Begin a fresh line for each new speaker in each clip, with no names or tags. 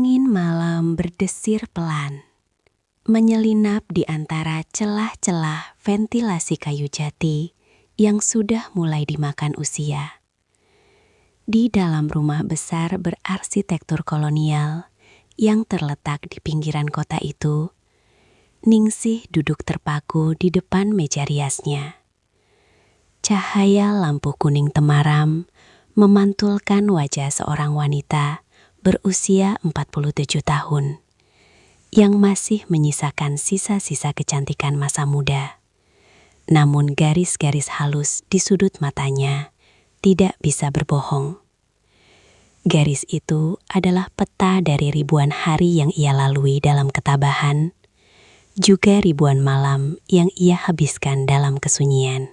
Angin malam berdesir pelan, menyelinap di antara celah-celah ventilasi kayu jati yang sudah mulai dimakan usia. Di dalam rumah besar berarsitektur kolonial yang terletak di pinggiran kota itu, Ningsih duduk terpaku di depan meja riasnya. Cahaya lampu kuning temaram memantulkan wajah seorang wanita berusia 47 tahun yang masih menyisakan sisa-sisa kecantikan masa muda. Namun garis-garis halus di sudut matanya tidak bisa berbohong. Garis itu adalah peta dari ribuan hari yang ia lalui dalam ketabahan, juga ribuan malam yang ia habiskan dalam kesunyian.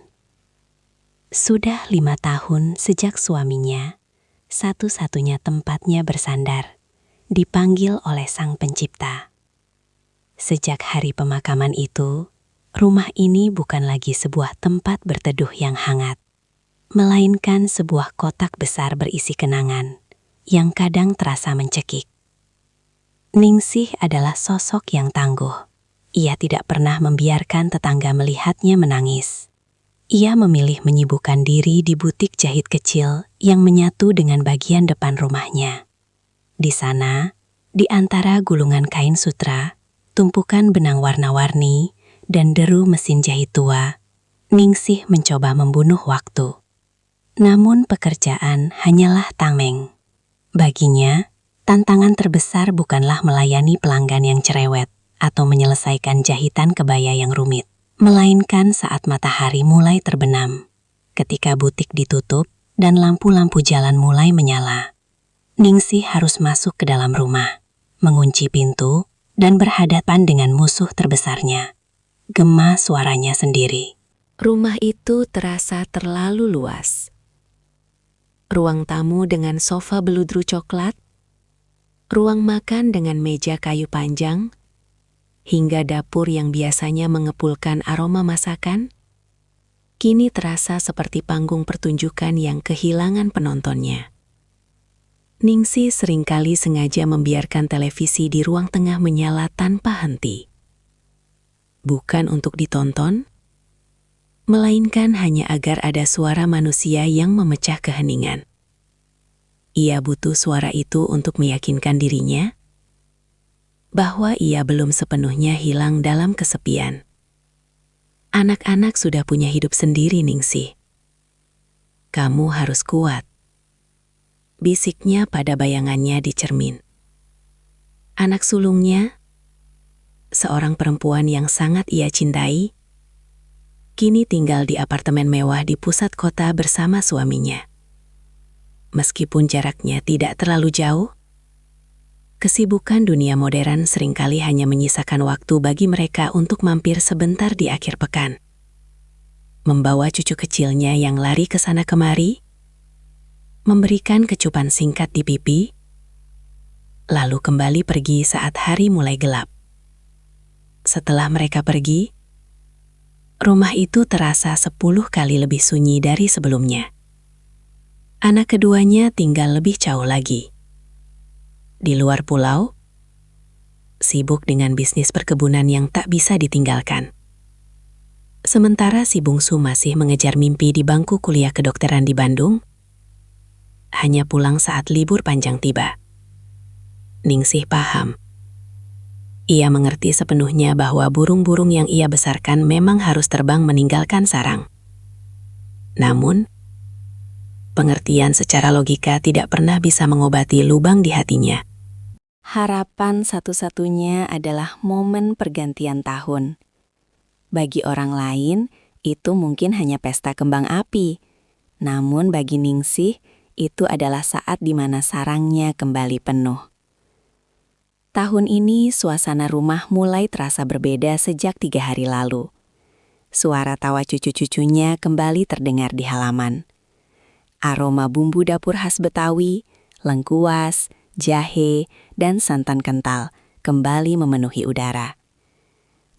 Sudah 5 tahun sejak suaminya, satu-satunya tempatnya bersandar, dipanggil oleh Sang Pencipta. Sejak hari pemakaman itu, rumah ini bukan lagi sebuah tempat berteduh yang hangat, melainkan sebuah kotak besar berisi kenangan yang kadang terasa mencekik. Ningsih adalah sosok yang tangguh. Ia tidak pernah membiarkan tetangga melihatnya menangis. Ia memilih menyibukkan diri di butik jahit kecil yang menyatu dengan bagian depan rumahnya. Di sana, di antara gulungan kain sutra, tumpukan benang warna-warni, dan deru mesin jahit tua, Ningsih mencoba membunuh waktu. Namun pekerjaan hanyalah tameng. Baginya, tantangan terbesar bukanlah melayani pelanggan yang cerewet atau menyelesaikan jahitan kebaya yang rumit, melainkan saat matahari mulai terbenam, ketika butik ditutup dan lampu-lampu jalan mulai menyala. Ningsih harus masuk ke dalam rumah, mengunci pintu, dan berhadapan dengan musuh terbesarnya. Gema suaranya sendiri. Rumah itu terasa terlalu luas. Ruang tamu dengan sofa beludru coklat, ruang makan dengan meja kayu panjang, hingga dapur yang biasanya mengepulkan aroma masakan, kini terasa seperti panggung pertunjukan yang kehilangan penontonnya. Ningsih seringkali sengaja membiarkan televisi di ruang tengah menyala tanpa henti. Bukan untuk ditonton, melainkan hanya agar ada suara manusia yang memecah keheningan. Ia butuh suara itu untuk meyakinkan dirinya bahwa ia belum sepenuhnya hilang dalam kesepian. Anak-anak sudah punya hidup sendiri, Ningsih. Kamu harus kuat, bisiknya pada bayangannya di cermin. Anak sulungnya, seorang perempuan yang sangat ia cintai, kini tinggal di apartemen mewah di pusat kota bersama suaminya. Meskipun jaraknya tidak terlalu jauh, kesibukan dunia modern seringkali hanya menyisakan waktu bagi mereka untuk mampir sebentar di akhir pekan. Membawa cucu kecilnya yang lari ke sana kemari, memberikan kecupan singkat di pipi, lalu kembali pergi saat hari mulai gelap. Setelah mereka pergi, rumah itu terasa 10 kali lebih sunyi dari sebelumnya. Anak keduanya tinggal lebih jauh lagi. Di luar pulau, sibuk dengan bisnis perkebunan yang tak bisa ditinggalkan. Sementara si bungsu masih mengejar mimpi di bangku kuliah kedokteran di Bandung, hanya pulang saat libur panjang tiba. Ningsih paham. Ia mengerti sepenuhnya bahwa burung-burung yang ia besarkan memang harus terbang meninggalkan sarang. Namun, pengertian secara logika tidak pernah bisa mengobati lubang di hatinya. Harapan satu-satunya adalah momen pergantian tahun. Bagi orang lain, itu mungkin hanya pesta kembang api. Namun bagi Ningsih, itu adalah saat di mana sarangnya kembali penuh. Tahun ini suasana rumah mulai terasa berbeda sejak 3 hari lalu. Suara tawa cucu-cucunya kembali terdengar di halaman. Aroma bumbu dapur khas Betawi, lengkuas, jahe, dan santan kental kembali memenuhi udara.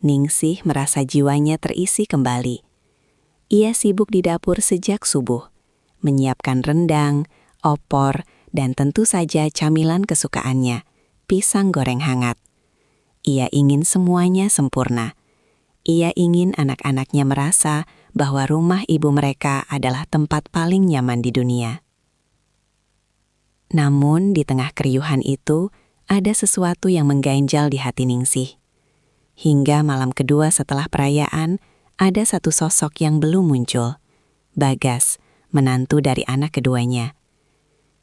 Ningsih merasa jiwanya terisi kembali. Ia sibuk di dapur sejak subuh, menyiapkan rendang, opor, dan tentu saja camilan kesukaannya, pisang goreng hangat. Ia ingin semuanya sempurna. Ia ingin anak-anaknya merasa bahwa rumah ibu mereka adalah tempat paling nyaman di dunia. Namun di tengah keriuhan itu, ada sesuatu yang mengganjal di hati Ningsih. Hingga malam kedua setelah perayaan, ada satu sosok yang belum muncul. Bagas, menantu dari anak keduanya.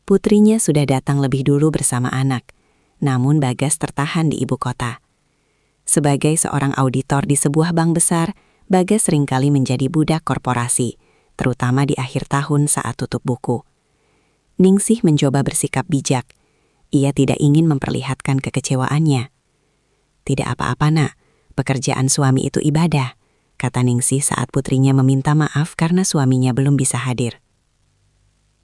Putrinya sudah datang lebih dulu bersama anak, namun Bagas tertahan di ibu kota. Sebagai seorang auditor di sebuah bank besar, Bagas seringkali menjadi budak korporasi, terutama di akhir tahun saat tutup buku. Ningsih mencoba bersikap bijak. Ia tidak ingin memperlihatkan kekecewaannya. "Tidak apa-apa, Nak. Pekerjaan suami itu ibadah," kata Ningsih saat putrinya meminta maaf karena suaminya belum bisa hadir.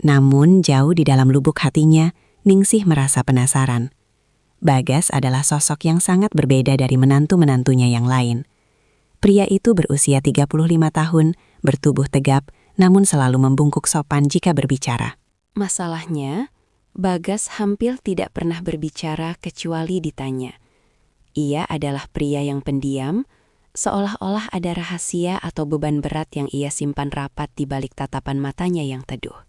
Namun jauh di dalam lubuk hatinya, Ningsih merasa penasaran. Bagas adalah sosok yang sangat berbeda dari menantu-menantunya yang lain. Pria itu berusia 35 tahun, bertubuh tegap, namun selalu membungkuk sopan jika berbicara. Masalahnya, Bagas hampir tidak pernah berbicara kecuali ditanya. Ia adalah pria yang pendiam, seolah-olah ada rahasia atau beban berat yang ia simpan rapat di balik tatapan matanya yang teduh.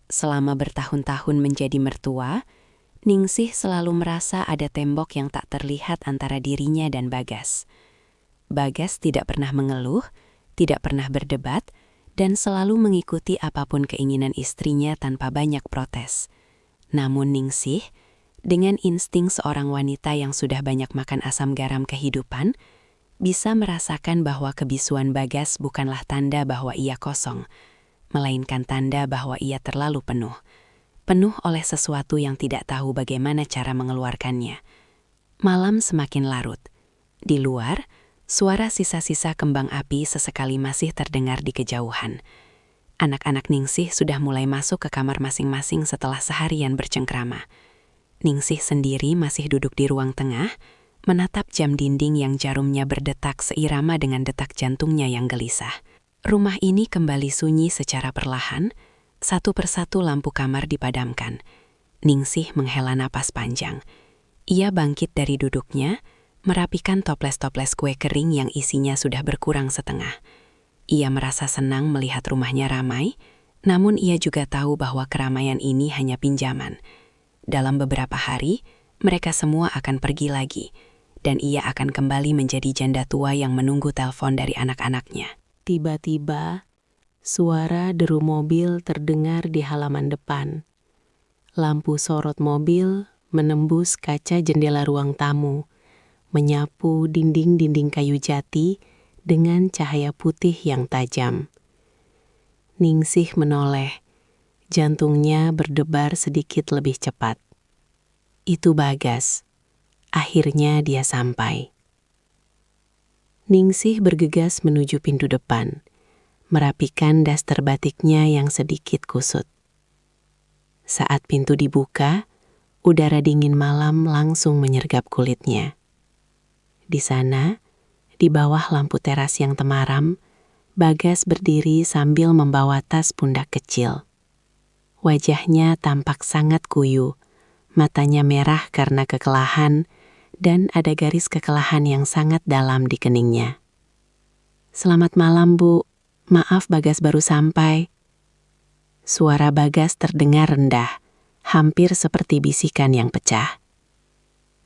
Selama bertahun-tahun menjadi mertua, Ningsih selalu merasa ada tembok yang tak terlihat antara dirinya dan Bagas. Bagas tidak pernah mengeluh, tidak pernah berdebat, dan selalu mengikuti apapun keinginan istrinya tanpa banyak protes. Namun Ningsih, dengan insting seorang wanita yang sudah banyak makan asam garam kehidupan, bisa merasakan bahwa kebisuan Bagas bukanlah tanda bahwa ia kosong, melainkan tanda bahwa ia terlalu penuh. Penuh oleh sesuatu yang tidak tahu bagaimana cara mengeluarkannya. Malam semakin larut. Di luar, suara sisa-sisa kembang api sesekali masih terdengar di kejauhan. Anak-anak Ningsih sudah mulai masuk ke kamar masing-masing setelah seharian bercengkrama. Ningsih sendiri masih duduk di ruang tengah, menatap jam dinding yang jarumnya berdetak seirama dengan detak jantungnya yang gelisah. Rumah ini kembali sunyi secara perlahan, satu persatu lampu kamar dipadamkan. Ningsih menghela napas panjang. Ia bangkit dari duduknya, merapikan toples-toples kue kering yang isinya sudah berkurang setengah. Ia merasa senang melihat rumahnya ramai, namun ia juga tahu bahwa keramaian ini hanya pinjaman. Dalam beberapa hari, mereka semua akan pergi lagi, dan ia akan kembali menjadi janda tua yang menunggu telepon dari anak-anaknya. Tiba-tiba, suara deru mobil terdengar di halaman depan. Lampu sorot mobil menembus kaca jendela ruang tamu, menyapu dinding-dinding kayu jati dengan cahaya putih yang tajam. Ningsih menoleh, jantungnya berdebar sedikit lebih cepat. Itu Bagas. Akhirnya dia sampai. Ningsih bergegas menuju pintu depan, merapikan daster batiknya yang sedikit kusut. Saat pintu dibuka, udara dingin malam langsung menyergap kulitnya. Di sana, di bawah lampu teras yang temaram, Bagas berdiri sambil membawa tas pundak kecil. Wajahnya tampak sangat kuyu, matanya merah karena kekelahan, dan ada garis kekelahan yang sangat dalam di keningnya. "Selamat malam, Bu. Maaf Bagas baru sampai." Suara Bagas terdengar rendah, hampir seperti bisikan yang pecah.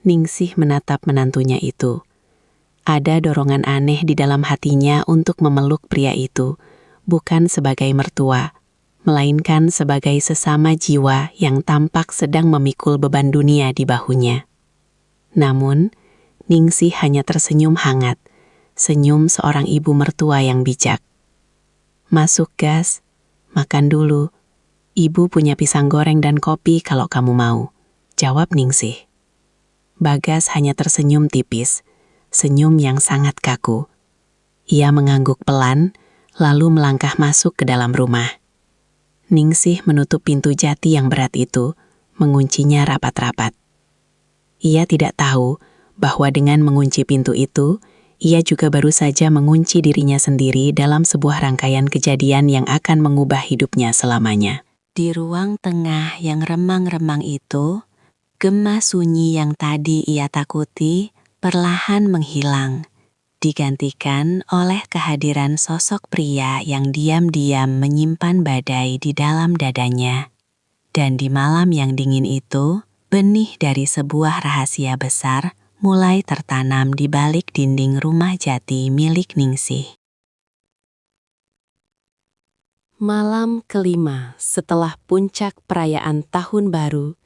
Ningsih menatap menantunya itu. Ada dorongan aneh di dalam hatinya untuk memeluk pria itu, bukan sebagai mertua, melainkan sebagai sesama jiwa yang tampak sedang memikul beban dunia di bahunya. Namun, Ningsih hanya tersenyum hangat, senyum seorang ibu mertua yang bijak. "Masuk, Gas. Makan dulu. Ibu punya pisang goreng dan kopi kalau kamu mau," jawab Ningsih. Bagas hanya tersenyum tipis, senyum yang sangat kaku. Ia mengangguk pelan, lalu melangkah masuk ke dalam rumah. Ningsih menutup pintu jati yang berat itu, menguncinya rapat-rapat. Ia tidak tahu bahwa dengan mengunci pintu itu, ia juga baru saja mengunci dirinya sendiri dalam sebuah rangkaian kejadian yang akan mengubah hidupnya selamanya. Di ruang tengah yang remang-remang itu, Gema sunyi yang tadi ia takuti perlahan menghilang, digantikan oleh kehadiran sosok pria yang diam-diam menyimpan badai di dalam dadanya. Dan di malam yang dingin itu, benih dari sebuah rahasia besar mulai tertanam di balik dinding rumah jati milik Ningsih. Malam kelima setelah puncak perayaan Tahun Baru,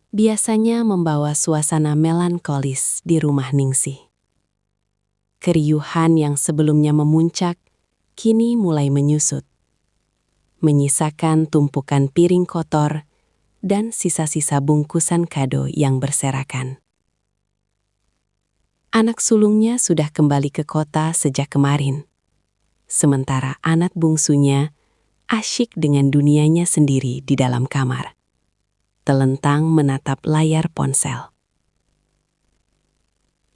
biasanya membawa suasana melankolis di rumah Ningsih. Keriuhan yang sebelumnya memuncak, kini mulai menyusut, menyisakan tumpukan piring kotor dan sisa-sisa bungkusan kado yang berserakan. Anak sulungnya sudah kembali ke kota sejak kemarin, sementara anak bungsunya asyik dengan dunianya sendiri di dalam kamar, telentang menatap layar ponsel.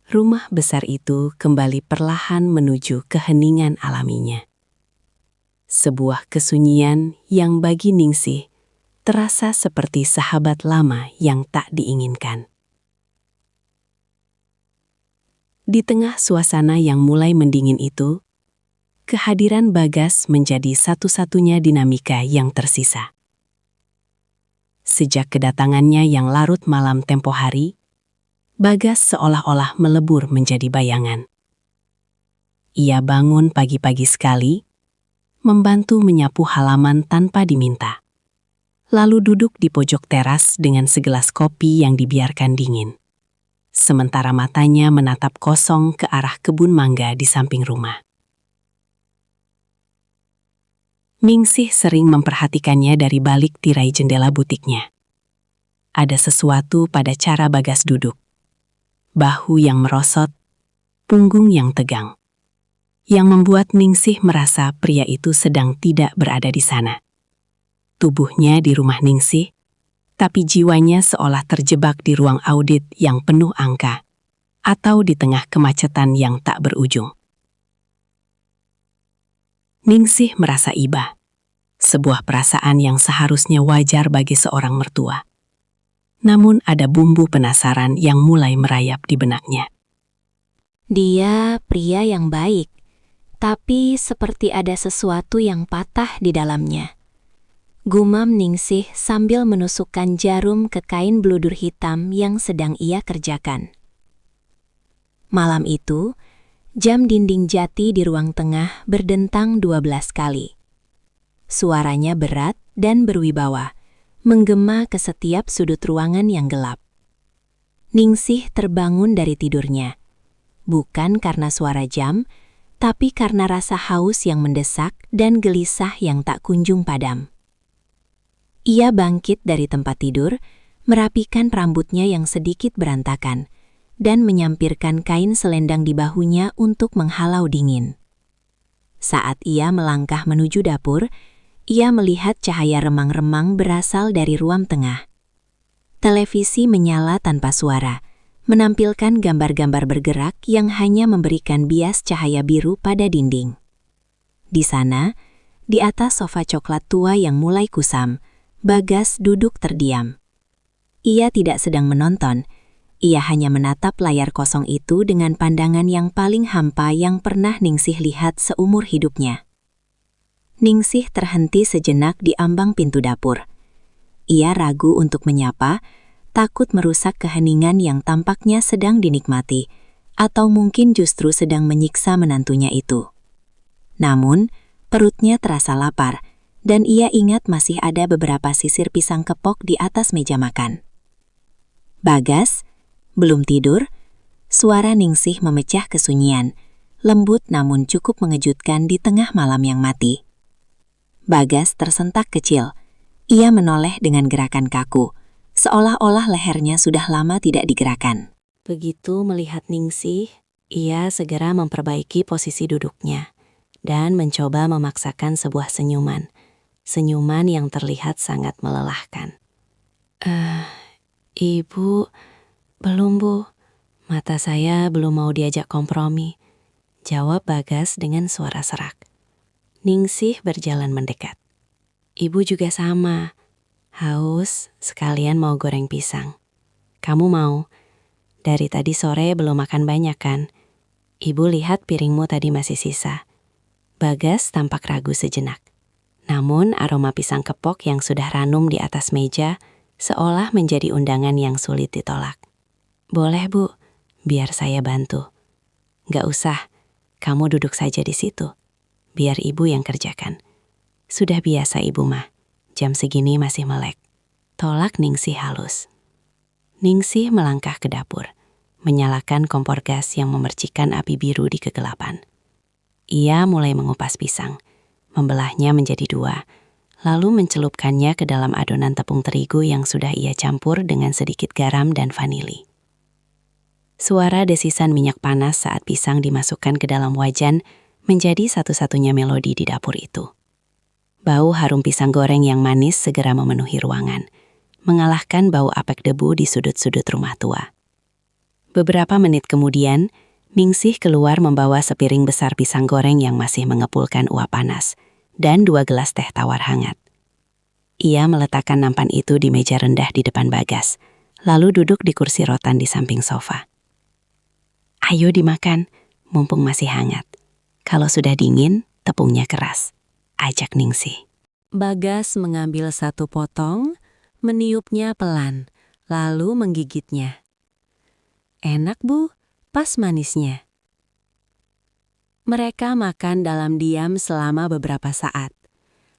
Rumah besar itu kembali perlahan menuju keheningan alaminya. Sebuah kesunyian yang bagi Ningsih terasa seperti sahabat lama yang tak diinginkan. Di tengah suasana yang mulai mendingin itu, kehadiran Bagas menjadi satu-satunya dinamika yang tersisa. Sejak kedatangannya yang larut malam tempo hari, Bagas seolah-olah melebur menjadi bayangan. Ia bangun pagi-pagi sekali, membantu menyapu halaman tanpa diminta. Lalu duduk di pojok teras dengan segelas kopi yang dibiarkan dingin. Sementara matanya menatap kosong ke arah kebun mangga di samping rumah. Ningsih sering memperhatikannya dari balik tirai jendela butiknya. Ada sesuatu pada cara Bagas duduk. Bahu yang merosot, punggung yang tegang, yang membuat Ningsih merasa pria itu sedang tidak berada di sana. Tubuhnya di rumah Ningsih, tapi jiwanya seolah terjebak di ruang audit yang penuh angka, atau di tengah kemacetan yang tak berujung. Ningsih merasa iba, sebuah perasaan yang seharusnya wajar bagi seorang mertua. Namun ada bumbu penasaran yang mulai merayap di benaknya.
Dia pria yang baik, tapi seperti ada sesuatu yang patah di dalamnya. Gumam Ningsih sambil menusukkan jarum ke kain bludur hitam yang sedang ia kerjakan. Malam itu, jam dinding jati di ruang tengah berdentang 12 kali. Suaranya berat dan berwibawa, menggema ke setiap sudut ruangan yang gelap. Ningsih terbangun dari tidurnya, bukan karena suara jam, tapi karena rasa haus yang mendesak dan gelisah yang tak kunjung padam. Ia bangkit dari tempat tidur, merapikan rambutnya yang sedikit berantakan, dan menyampirkan kain selendang di bahunya untuk menghalau dingin. Saat ia melangkah menuju dapur, ia melihat cahaya remang-remang berasal dari ruang tengah. Televisi menyala tanpa suara, menampilkan gambar-gambar bergerak yang hanya memberikan bias cahaya biru pada dinding. Di sana, di atas sofa coklat tua yang mulai kusam, Bagas duduk terdiam. Ia tidak sedang menonton, ia hanya menatap layar kosong itu dengan pandangan yang paling hampa yang pernah Ningsih lihat seumur hidupnya. Ningsih terhenti sejenak di ambang pintu dapur. Ia ragu untuk menyapa, takut merusak keheningan yang tampaknya sedang dinikmati, atau mungkin justru sedang menyiksa menantunya itu. Namun, perutnya terasa lapar, dan ia ingat masih ada beberapa sisir pisang kepok di atas meja makan. Bagas, belum tidur? Suara Ningsih memecah kesunyian, lembut namun cukup mengejutkan di tengah malam yang mati. Bagas tersentak kecil. Ia menoleh dengan gerakan kaku, seolah-olah lehernya sudah lama tidak digerakkan.
Begitu melihat Ningsih, ia segera memperbaiki posisi duduknya dan mencoba memaksakan sebuah senyuman. Senyuman yang terlihat sangat melelahkan. Ibu, belum Bu. Mata saya belum mau diajak kompromi, jawab Bagas dengan suara serak. Ningsih berjalan mendekat. Ibu juga sama, haus sekalian mau goreng pisang. Kamu mau? Dari tadi sore belum makan banyak kan? Ibu lihat piringmu tadi masih sisa. Bagas tampak ragu sejenak. Namun aroma pisang kepok yang sudah ranum di atas meja seolah menjadi undangan yang sulit ditolak. Boleh Bu, biar saya bantu. Gak usah, kamu duduk saja di situ. Biar ibu yang kerjakan. Sudah biasa ibu mah, jam segini masih melek. Tolak Ningsih halus. Ningsih melangkah ke dapur, menyalakan kompor gas yang memercikan api biru di kegelapan. Ia mulai mengupas pisang, membelahnya menjadi 2, lalu mencelupkannya ke dalam adonan tepung terigu yang sudah ia campur dengan sedikit garam dan vanili. Suara desisan minyak panas saat pisang dimasukkan ke dalam wajan menjadi satu-satunya melodi di dapur itu. Bau harum pisang goreng yang manis segera memenuhi ruangan, mengalahkan bau apek debu di sudut-sudut rumah tua. Beberapa menit kemudian, Ningsih keluar membawa sepiring besar pisang goreng yang masih mengepulkan uap panas, dan 2 gelas teh tawar hangat. Ia meletakkan nampan itu di meja rendah di depan Bagas, lalu duduk di kursi rotan di samping sofa. Ayo dimakan, mumpung masih hangat. Kalau sudah dingin, tepungnya keras, ajak Ningsih. Bagas mengambil 1 potong, meniupnya pelan, lalu menggigitnya. Enak Bu, pas manisnya. Mereka makan dalam diam selama beberapa saat.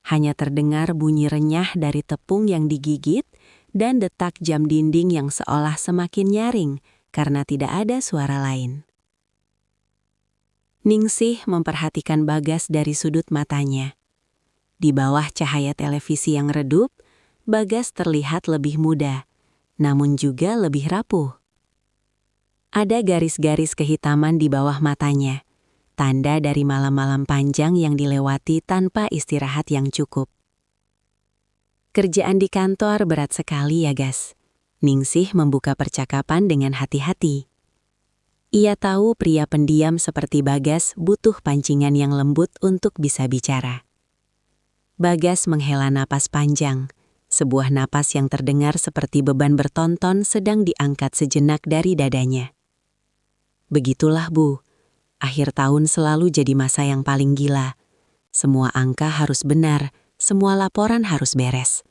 Hanya terdengar bunyi renyah dari tepung yang digigit dan detak jam dinding yang seolah semakin nyaring karena tidak ada suara lain. Ningsih memperhatikan Bagas dari sudut matanya. Di bawah cahaya televisi yang redup, Bagas terlihat lebih muda, namun juga lebih rapuh. Ada garis-garis kehitaman di bawah matanya, tanda dari malam-malam panjang yang dilewati tanpa istirahat yang cukup. Kerjaan di kantor berat sekali ya, Gas. Ningsih membuka percakapan dengan hati-hati. Ia tahu pria pendiam seperti Bagas butuh pancingan yang lembut untuk bisa bicara. Bagas menghela napas panjang, sebuah napas yang terdengar seperti beban bertonton sedang diangkat sejenak dari dadanya. Begitulah Bu, akhir tahun selalu jadi masa yang paling gila. Semua angka harus benar, semua laporan harus beres.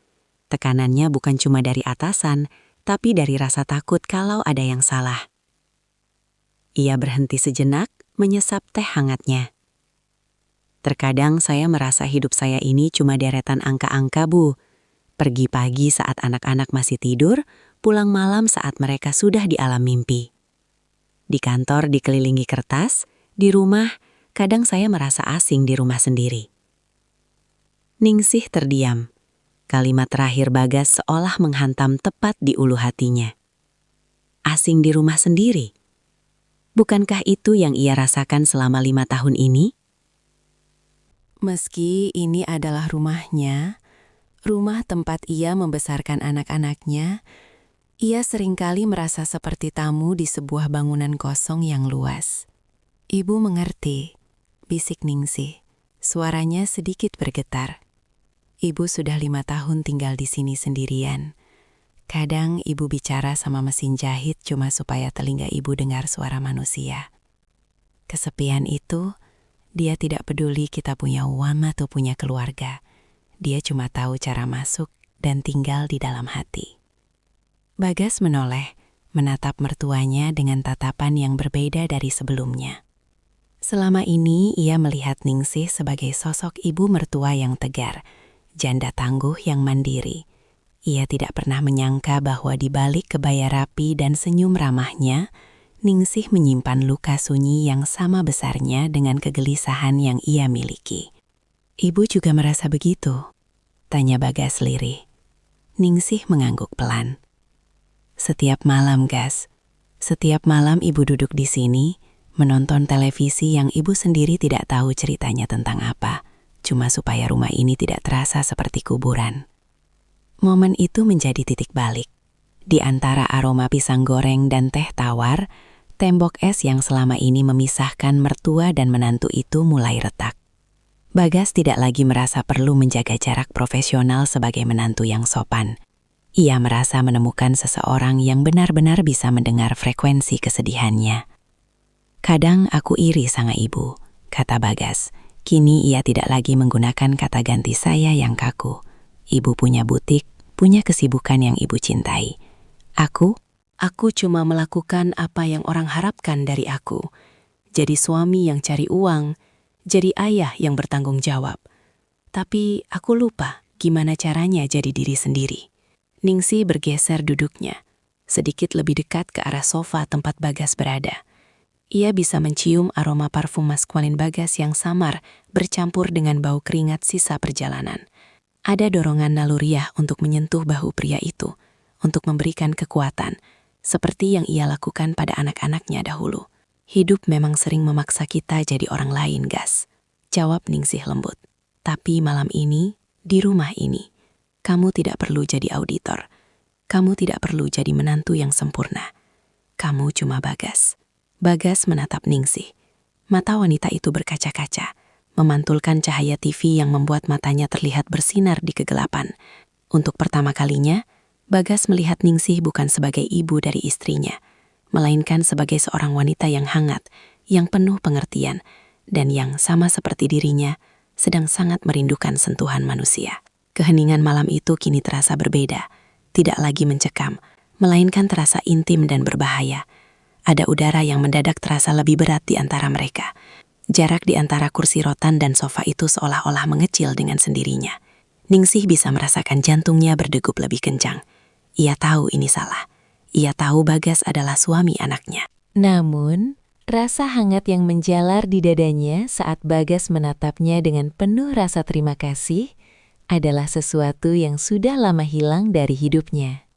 Tekanannya bukan cuma dari atasan, tapi dari rasa takut kalau ada yang salah. Ia berhenti sejenak, menyesap teh hangatnya. Terkadang saya merasa hidup saya ini cuma deretan angka-angka Bu. Pergi pagi saat anak-anak masih tidur, pulang malam saat mereka sudah di alam mimpi. Di kantor dikelilingi kertas, di rumah kadang saya merasa asing di rumah sendiri. Ningsih terdiam. Kalimat terakhir Bagas seolah menghantam tepat di ulu hatinya. Asing di rumah sendiri? Bukankah itu yang ia rasakan selama 5 tahun ini? Meski ini adalah rumahnya, rumah tempat ia membesarkan anak-anaknya, ia seringkali merasa seperti tamu di sebuah bangunan kosong yang luas. Ibu mengerti, bisik Ningsih, suaranya sedikit bergetar. Ibu sudah 5 tahun tinggal di sini sendirian. Kadang ibu bicara sama mesin jahit cuma supaya telinga ibu dengar suara manusia. Kesepian itu, dia tidak peduli kita punya uang atau punya keluarga. Dia cuma tahu cara masuk dan tinggal di dalam hati. Bagas menoleh, menatap mertuanya dengan tatapan yang berbeda dari sebelumnya. Selama ini ia melihat Ningsih sebagai sosok ibu mertua yang tegar, janda tangguh yang mandiri. Ia tidak pernah menyangka bahwa di balik kebaya rapi dan senyum ramahnya, Ningsih menyimpan luka sunyi yang sama besarnya dengan kegelisahan yang ia miliki. Ibu juga merasa begitu? Tanya Bagas lirih. Ningsih mengangguk pelan. Setiap malam, Gas. Setiap malam ibu duduk di sini, menonton televisi yang ibu sendiri tidak tahu ceritanya tentang apa, cuma supaya rumah ini tidak terasa seperti kuburan. Momen itu menjadi titik balik. Di antara aroma pisang goreng dan teh tawar, tembok es yang selama ini memisahkan mertua dan menantu itu mulai retak. Bagas tidak lagi merasa perlu menjaga jarak profesional sebagai menantu yang sopan. Ia merasa menemukan seseorang yang benar-benar bisa mendengar frekuensi kesedihannya. Kadang aku iri sama ibu, kata Bagas. Kini ia tidak lagi menggunakan kata ganti saya yang kaku. Ibu punya butik, punya kesibukan yang ibu cintai. Aku cuma melakukan apa yang orang harapkan dari aku. Jadi suami yang cari uang, jadi ayah yang bertanggung jawab. Tapi aku lupa gimana caranya jadi diri sendiri. Ningsih bergeser duduknya, sedikit lebih dekat ke arah sofa tempat Bagas berada. Ia bisa mencium aroma parfum maskulin Bagas yang samar bercampur dengan bau keringat sisa perjalanan. Ada dorongan naluriah untuk menyentuh bahu pria itu, untuk memberikan kekuatan, seperti yang ia lakukan pada anak-anaknya dahulu. Hidup memang sering memaksa kita jadi orang lain, Gas, jawab Ningsih lembut. Tapi malam ini, di rumah ini, kamu tidak perlu jadi auditor. Kamu tidak perlu jadi menantu yang sempurna. Kamu cuma Bagas. Bagas menatap Ningsih. Mata wanita itu berkaca-kaca, memantulkan cahaya TV yang membuat matanya terlihat bersinar di kegelapan. Untuk pertama kalinya, Bagas melihat Ningsih bukan sebagai ibu dari istrinya, melainkan sebagai seorang wanita yang hangat, yang penuh pengertian, dan yang sama seperti dirinya, sedang sangat merindukan sentuhan manusia. Keheningan malam itu kini terasa berbeda, tidak lagi mencekam, melainkan terasa intim dan berbahaya. Ada udara yang mendadak terasa lebih berat di antara mereka. Jarak di antara kursi rotan dan sofa itu seolah-olah mengecil dengan sendirinya. Ningsih bisa merasakan jantungnya berdegup lebih kencang. Ia tahu ini salah. Ia tahu Bagas adalah suami anaknya.
Namun, rasa hangat yang menjalar di dadanya saat Bagas menatapnya dengan penuh rasa terima kasih adalah sesuatu yang sudah lama hilang dari hidupnya.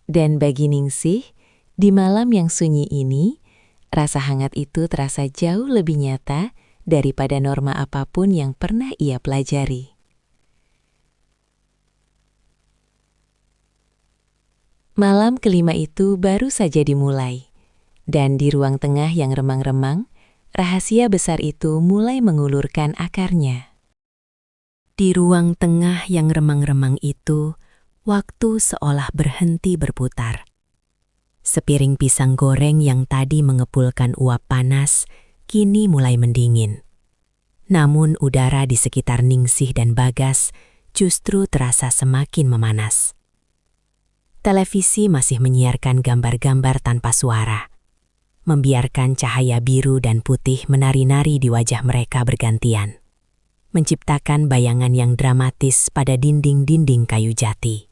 Dan bagi Ningsih, di malam yang sunyi ini, rasa hangat itu terasa jauh lebih nyata daripada norma apapun yang pernah ia pelajari. Malam kelima itu baru saja dimulai, dan di ruang tengah yang remang-remang, rahasia besar itu mulai mengulurkan akarnya. Di ruang tengah yang remang-remang itu, waktu seolah berhenti berputar. Sepiring pisang goreng yang tadi mengepulkan uap panas, kini mulai mendingin. Namun udara di sekitar Ningsih dan Bagas justru terasa semakin memanas. Televisi masih menyiarkan gambar-gambar tanpa suara, membiarkan cahaya biru dan putih menari-nari di wajah mereka bergantian, menciptakan bayangan yang dramatis pada dinding-dinding kayu jati.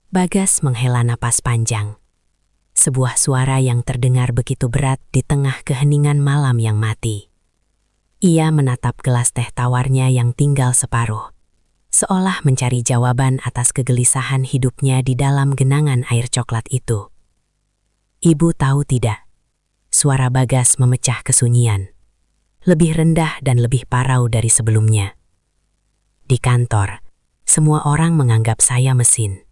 Bagas menghela napas panjang. Sebuah suara yang terdengar begitu berat di tengah keheningan malam yang mati. Ia menatap gelas teh tawarnya yang tinggal separuh, seolah mencari jawaban atas kegelisahan hidupnya di dalam genangan air coklat itu. Ibu tahu tidak, suara Bagas memecah kesunyian, lebih rendah dan lebih parau dari sebelumnya. Di kantor, semua orang menganggap saya mesin.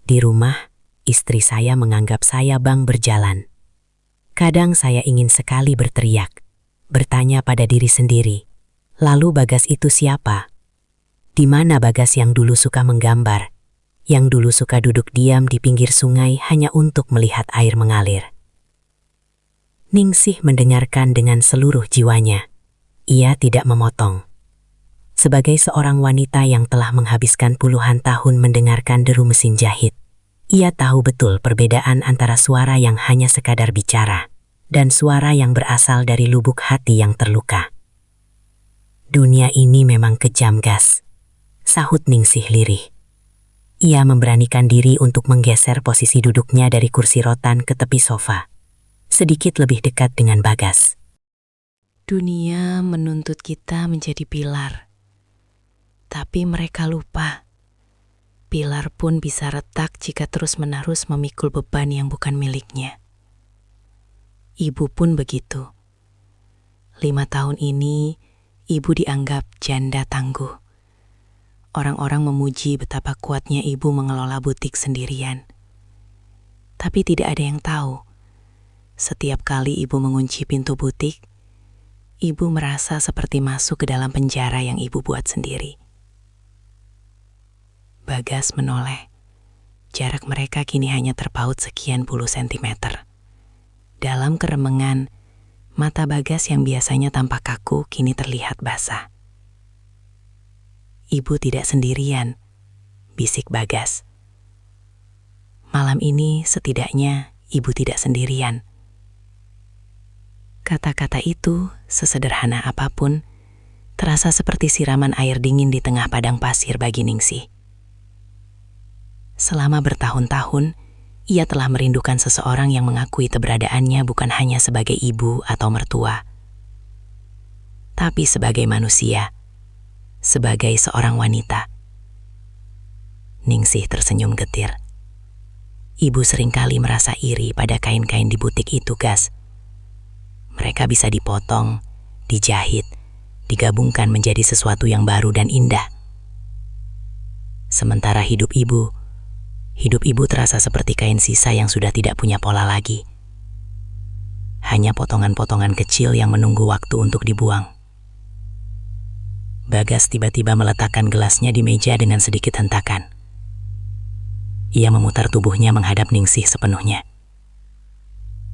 Di rumah, istri saya menganggap saya bank berjalan. Kadang saya ingin sekali berteriak, bertanya pada diri sendiri, lalu Bagas itu siapa? Di mana Bagas yang dulu suka menggambar, yang dulu suka duduk diam di pinggir sungai hanya untuk melihat air mengalir? Ningsih mendengarkan dengan seluruh jiwanya. Ia tidak memotong. Sebagai seorang wanita yang telah menghabiskan puluhan tahun mendengarkan deru mesin jahit, ia tahu betul perbedaan antara suara yang hanya sekadar bicara dan suara yang berasal dari lubuk hati yang terluka. Dunia ini memang kejam, Gas, sahut Ningsih lirih. Ia memberanikan diri untuk menggeser posisi duduknya dari kursi rotan ke tepi sofa, sedikit lebih dekat dengan Bagas.
Dunia menuntut kita menjadi pilar, tapi mereka lupa. Pilar pun bisa retak jika terus-menerus memikul beban yang bukan miliknya. Ibu pun begitu. 5 tahun ini, ibu dianggap janda tangguh. Orang-orang memuji betapa kuatnya ibu mengelola butik sendirian. Tapi tidak ada yang tahu, setiap kali ibu mengunci pintu butik, ibu merasa seperti masuk ke dalam penjara yang ibu buat sendiri.
Bagas menoleh. Jarak mereka kini hanya terpaut sekian puluh sentimeter. Dalam keremengan, mata Bagas yang biasanya tampak kaku kini terlihat basah. "Ibu tidak sendirian," bisik Bagas. "Malam ini setidaknya ibu tidak sendirian." Kata-kata itu, sesederhana apapun, terasa seperti siraman air dingin di tengah padang pasir bagi Ningsih. Selama bertahun-tahun, ia telah merindukan seseorang yang mengakui keberadaannya bukan hanya sebagai ibu atau mertua, tapi sebagai manusia, sebagai seorang wanita. Ningsih tersenyum getir. Ibu seringkali merasa iri pada kain-kain di butik itu, Gas. Mereka bisa dipotong, dijahit, digabungkan menjadi sesuatu yang baru dan indah. Sementara hidup ibu terasa seperti kain sisa yang sudah tidak punya pola lagi. Hanya potongan-potongan kecil yang menunggu waktu untuk dibuang. Bagas tiba-tiba meletakkan gelasnya di meja dengan sedikit hentakan. Ia memutar tubuhnya menghadap Ningsih sepenuhnya.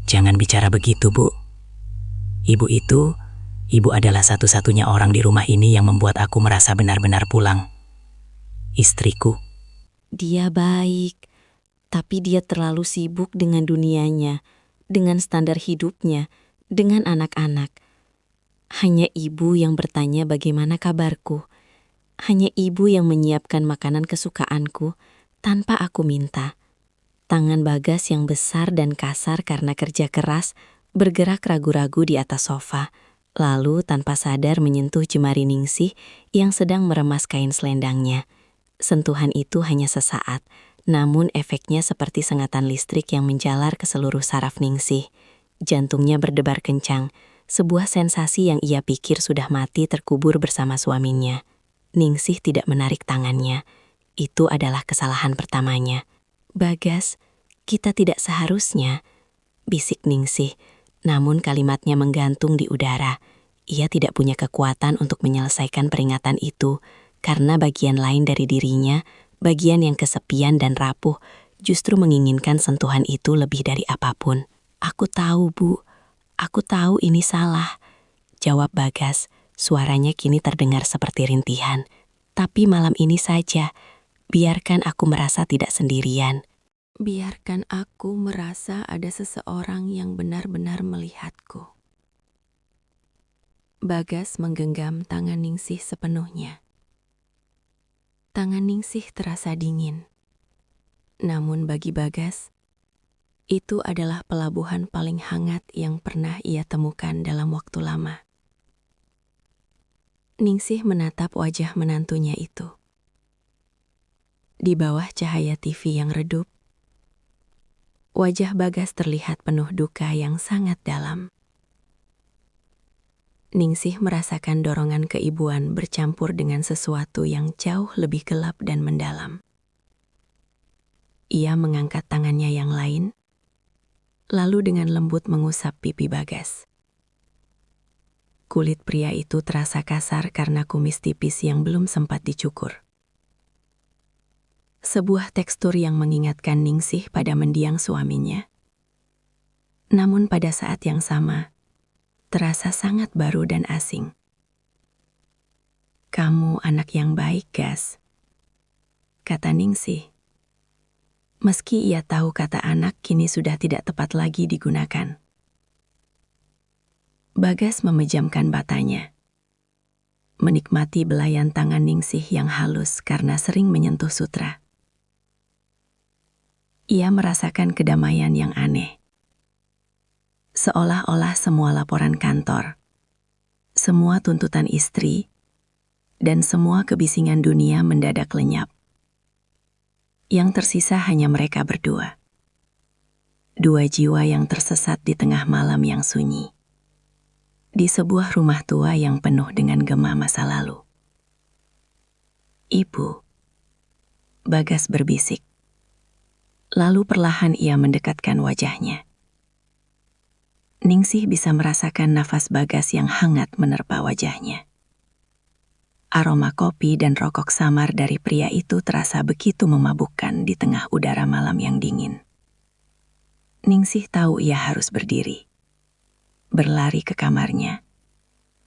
"Jangan bicara begitu, Bu. Ibu adalah satu-satunya orang di rumah ini yang membuat aku merasa benar-benar pulang. Istriku."
Dia baik, tapi dia terlalu sibuk dengan dunianya, dengan standar hidupnya, dengan anak-anak. Hanya ibu yang bertanya bagaimana kabarku. Hanya ibu yang menyiapkan makanan kesukaanku tanpa aku minta. Tangan Bagas yang besar dan kasar karena kerja keras bergerak ragu-ragu di atas sofa, lalu tanpa sadar menyentuh jemari Ningsih yang sedang meremas kain selendangnya. Sentuhan itu hanya sesaat, namun efeknya seperti sengatan listrik yang menjalar ke seluruh saraf Ningsih. Jantungnya berdebar kencang, sebuah sensasi yang ia pikir sudah mati terkubur bersama suaminya. Ningsih tidak menarik tangannya. Itu adalah kesalahan pertamanya. "Bagas, kita tidak seharusnya," bisik Ningsih, namun kalimatnya menggantung di udara. Ia tidak punya kekuatan untuk menyelesaikan peringatan itu, karena bagian lain dari dirinya, bagian yang kesepian dan rapuh, justru menginginkan sentuhan itu lebih dari apapun. "Aku tahu, Bu. Aku tahu ini salah," jawab Bagas. Suaranya kini terdengar seperti rintihan. "Tapi malam ini saja, biarkan aku merasa tidak sendirian.
Biarkan aku merasa ada seseorang yang benar-benar melihatku." Bagas menggenggam tangan Ningsih sepenuhnya. Tangan Ningsih terasa dingin. Namun bagi Bagas, itu adalah pelabuhan paling hangat yang pernah ia temukan dalam waktu lama. Ningsih menatap wajah menantunya itu. Di bawah cahaya TV yang redup, wajah Bagas terlihat penuh duka yang sangat dalam. Ningsih merasakan dorongan keibuan bercampur dengan sesuatu yang jauh lebih gelap dan mendalam. Ia mengangkat tangannya yang lain, lalu dengan lembut mengusap pipi Bagas. Kulit pria itu terasa kasar karena kumis tipis yang belum sempat dicukur. Sebuah tekstur yang mengingatkan Ningsih pada mendiang suaminya. Namun pada saat yang sama, terasa sangat baru dan asing. "Kamu anak yang baik, Gas," kata Ningsih. Meski ia tahu kata anak kini sudah tidak tepat lagi digunakan. Bagas memejamkan matanya, menikmati belayan tangan Ningsih yang halus karena sering menyentuh sutra. Ia merasakan kedamaian yang aneh. Seolah-olah semua laporan kantor, semua tuntutan istri, dan semua kebisingan dunia mendadak lenyap. Yang tersisa hanya mereka berdua. Dua jiwa yang tersesat di tengah malam yang sunyi. Di sebuah rumah tua yang penuh dengan gema masa lalu. "Ibu," Bagas berbisik. Lalu perlahan ia mendekatkan wajahnya. Ningsih bisa merasakan nafas Bagas yang hangat menerpa wajahnya.
Aroma kopi dan rokok samar dari pria itu terasa begitu memabukkan di tengah udara malam yang dingin. Ningsih tahu ia harus berdiri, berlari ke kamarnya,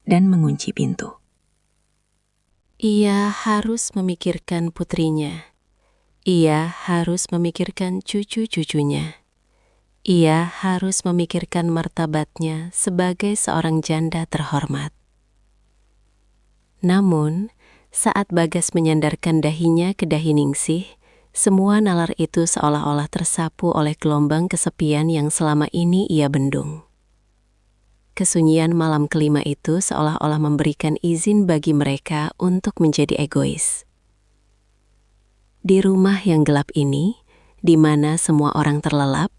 dan mengunci pintu.
Ia harus memikirkan putrinya. Ia harus memikirkan cucu-cucunya. Ia harus memikirkan martabatnya sebagai seorang janda terhormat. Namun, saat Bagas menyandarkan dahinya ke dahi Ningsih, semua nalar itu seolah-olah tersapu oleh gelombang kesepian yang selama ini ia bendung. Kesunyian malam kelima itu seolah-olah memberikan izin bagi mereka untuk menjadi egois. Di rumah yang gelap ini, di mana semua orang terlelap,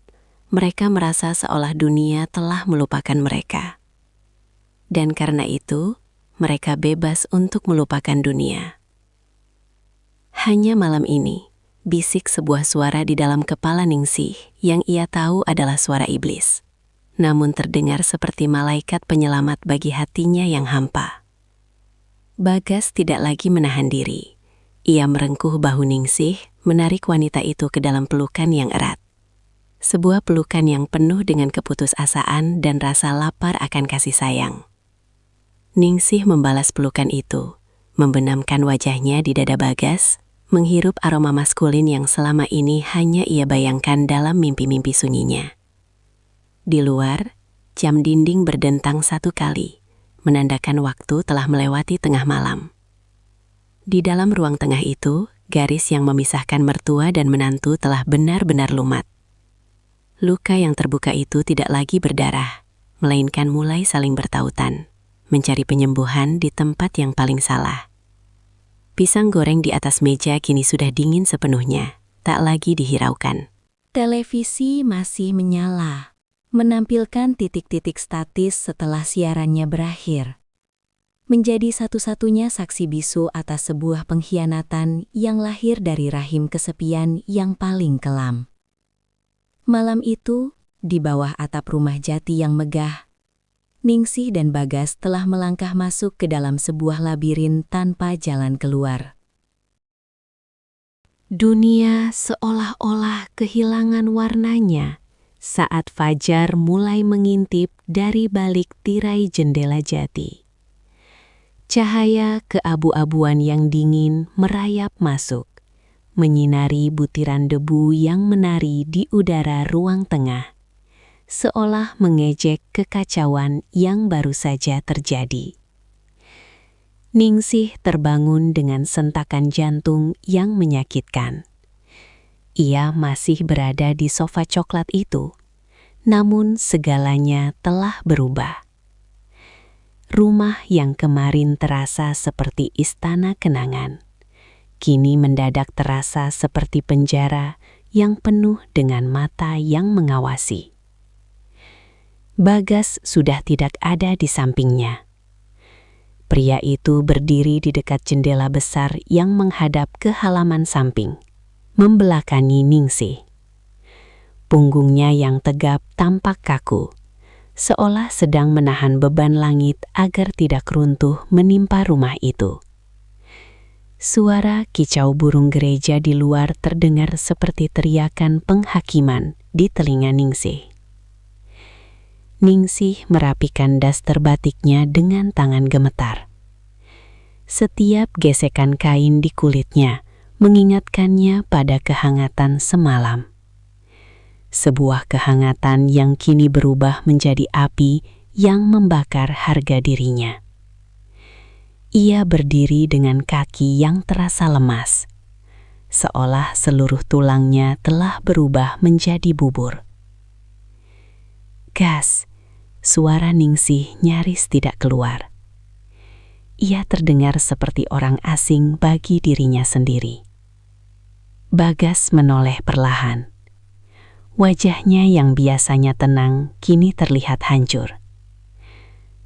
mereka merasa seolah dunia telah melupakan mereka. Dan karena itu, mereka bebas untuk melupakan dunia. Hanya malam ini, bisik sebuah suara di dalam kepala Ningsih yang ia tahu adalah suara iblis. Namun terdengar seperti malaikat penyelamat bagi hatinya yang hampa. Bagas tidak lagi menahan diri. Ia merengkuh bahu Ningsih, menarik wanita itu ke dalam pelukan yang erat. Sebuah pelukan yang penuh dengan keputusasaan dan rasa lapar akan kasih sayang. Ningsih membalas pelukan itu, membenamkan wajahnya di dada Bagas, menghirup aroma maskulin yang selama ini hanya ia bayangkan dalam mimpi-mimpi sunyinya. Di luar, jam dinding berdentang 1 kali, menandakan waktu telah melewati tengah malam. Di dalam ruang tengah itu, garis yang memisahkan mertua dan menantu telah benar-benar lumat. Luka yang terbuka itu tidak lagi berdarah, melainkan mulai saling bertautan, mencari penyembuhan di tempat yang paling salah. Pisang goreng di atas meja kini sudah dingin sepenuhnya, tak lagi dihiraukan.
Televisi masih menyala, menampilkan titik-titik statis setelah siarannya berakhir. Menjadi satu-satunya saksi bisu atas sebuah pengkhianatan yang lahir dari rahim kesepian yang paling kelam. Malam itu, di bawah atap rumah jati yang megah, Ningsih dan Bagas telah melangkah masuk ke dalam sebuah labirin tanpa jalan keluar. Dunia seolah-olah kehilangan warnanya saat fajar mulai mengintip dari balik tirai jendela jati. Cahaya keabu-abuan yang dingin merayap masuk, menyinari butiran debu yang menari di udara ruang tengah, seolah mengejek kekacauan yang baru saja terjadi. Ningsih terbangun dengan sentakan jantung yang menyakitkan. Ia masih berada di sofa coklat itu, namun segalanya telah berubah. Rumah yang kemarin terasa seperti istana kenangan, kini mendadak terasa seperti penjara yang penuh dengan mata yang mengawasi. Bagas sudah tidak ada di sampingnya. Pria itu berdiri di dekat jendela besar yang menghadap ke halaman samping, membelakangi Ningsih. Punggungnya yang tegap tampak kaku, seolah sedang menahan beban langit agar tidak runtuh menimpa rumah itu. Suara kicau burung gereja di luar terdengar seperti teriakan penghakiman di telinga Ningsih. Ningsih merapikan daster batiknya dengan tangan gemetar. Setiap gesekan kain di kulitnya mengingatkannya pada kehangatan semalam. Sebuah kehangatan yang kini berubah menjadi api yang membakar harga dirinya. Ia berdiri dengan kaki yang terasa lemas, seolah seluruh tulangnya telah berubah menjadi bubur. Gas, suara Ningsih nyaris tidak keluar. Ia terdengar seperti orang asing bagi dirinya sendiri. Bagas menoleh perlahan. Wajahnya yang biasanya tenang kini terlihat hancur.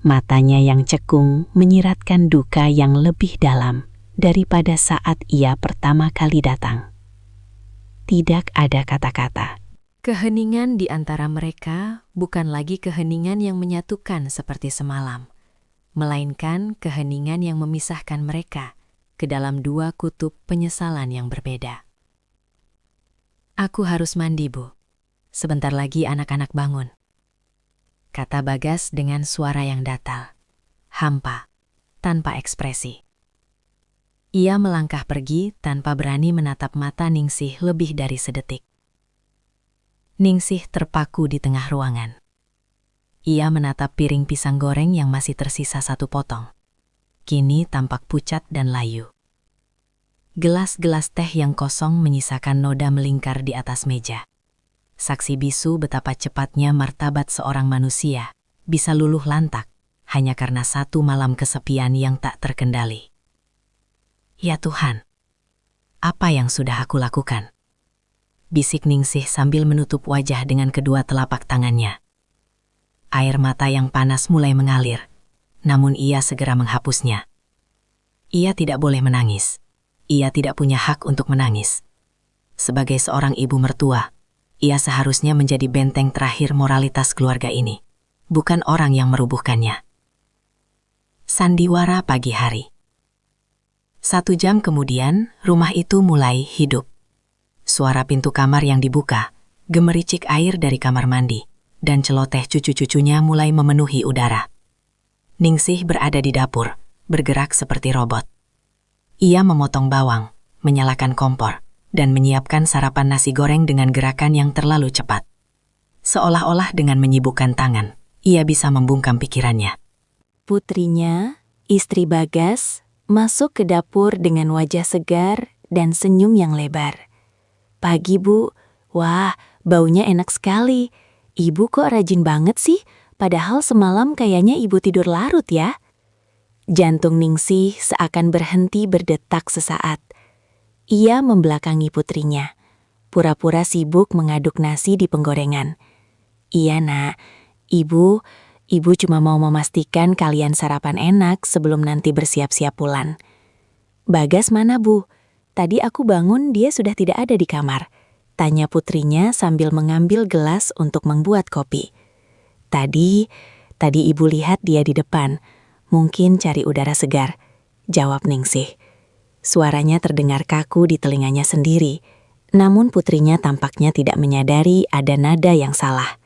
Matanya yang cekung menyiratkan duka yang lebih dalam daripada saat ia pertama kali datang. Tidak ada kata-kata.
Keheningan di antara mereka bukan lagi keheningan yang menyatukan seperti semalam, melainkan keheningan yang memisahkan mereka.
ke dalam dua kutub penyesalan yang berbeda. "Aku harus mandi, Bu. Sebentar lagi anak-anak bangun," kata Bagas dengan suara yang datal, hampa, tanpa ekspresi. Ia melangkah pergi tanpa berani menatap mata Ningsih lebih dari sedetik. Ningsih terpaku di tengah ruangan. Ia menatap piring pisang goreng yang masih tersisa satu potong. Kini tampak pucat dan layu. Gelas-gelas teh yang kosong menyisakan noda melingkar di atas meja. Saksi bisu betapa cepatnya martabat seorang manusia bisa luluh lantak hanya karena satu malam kesepian yang tak terkendali. "Ya Tuhan, apa yang sudah aku lakukan?" bisik Ningsih sambil menutup wajah dengan kedua telapak tangannya. Air mata yang panas mulai mengalir, namun ia segera menghapusnya. Ia tidak boleh menangis. Ia tidak punya hak untuk menangis. Sebagai seorang ibu mertua, ia seharusnya menjadi benteng terakhir moralitas keluarga ini, bukan orang yang merubuhkannya. Sandiwara pagi hari. 1 jam kemudian, rumah itu mulai hidup. Suara pintu kamar yang dibuka, gemericik air dari kamar mandi, dan celoteh cucu-cucunya mulai memenuhi udara. Ningsih berada di dapur, bergerak seperti robot. Ia memotong bawang, menyalakan kompor, dan menyiapkan sarapan nasi goreng dengan gerakan yang terlalu cepat. Seolah-olah dengan menyibukkan tangan, ia bisa membungkam pikirannya.
Putrinya, istri Bagas, masuk ke dapur dengan wajah segar dan senyum yang lebar. "Pagi, Bu. Wah, baunya enak sekali. Ibu kok rajin banget sih? Padahal semalam kayaknya ibu tidur larut ya." Jantung Ningsih seakan berhenti berdetak sesaat. Ia membelakangi putrinya, pura-pura sibuk mengaduk nasi di penggorengan. "Iya, Nak. Ibu cuma mau memastikan kalian sarapan enak sebelum nanti bersiap-siap pulang." "Bagas mana, Bu? Tadi aku bangun dia sudah tidak ada di kamar," tanya putrinya sambil mengambil gelas untuk membuat kopi. Tadi ibu lihat dia di depan, mungkin cari udara segar," jawab Ningsih. Suaranya terdengar kaku di telinganya sendiri, namun putrinya tampaknya tidak menyadari ada nada yang salah.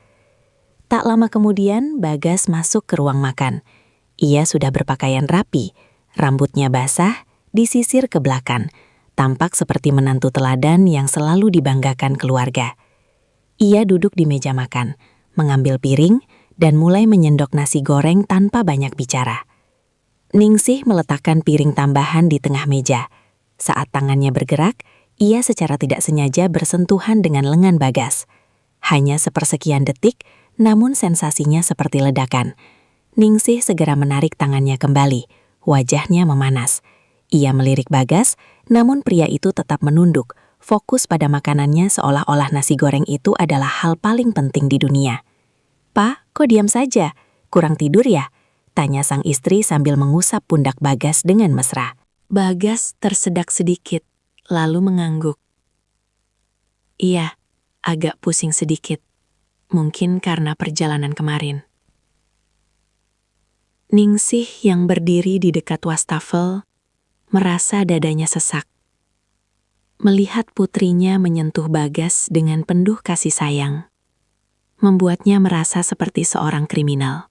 Tak lama kemudian, Bagas masuk ke ruang makan. Ia sudah berpakaian rapi, rambutnya basah, disisir ke belakang, tampak seperti menantu teladan yang selalu dibanggakan keluarga. Ia duduk di meja makan, mengambil piring, dan mulai menyendok nasi goreng tanpa banyak bicara. Ningsih meletakkan piring tambahan di tengah meja. Saat tangannya bergerak, ia secara tidak sengaja bersentuhan dengan lengan Bagas. Hanya sepersekian detik, namun sensasinya seperti ledakan. Ningsih segera menarik tangannya kembali, wajahnya memanas. Ia melirik Bagas, namun pria itu tetap menunduk, fokus pada makanannya seolah-olah nasi goreng itu adalah hal paling penting di dunia. "Pak, kok diam saja? Kurang tidur ya?" tanya sang istri sambil mengusap pundak Bagas dengan mesra. Bagas tersedak sedikit, lalu mengangguk. "Iya, agak pusing sedikit. Mungkin karena perjalanan kemarin." Ningsih yang berdiri di dekat wastafel merasa dadanya sesak. Melihat putrinya menyentuh Bagas dengan penuh kasih sayang, membuatnya merasa seperti seorang kriminal.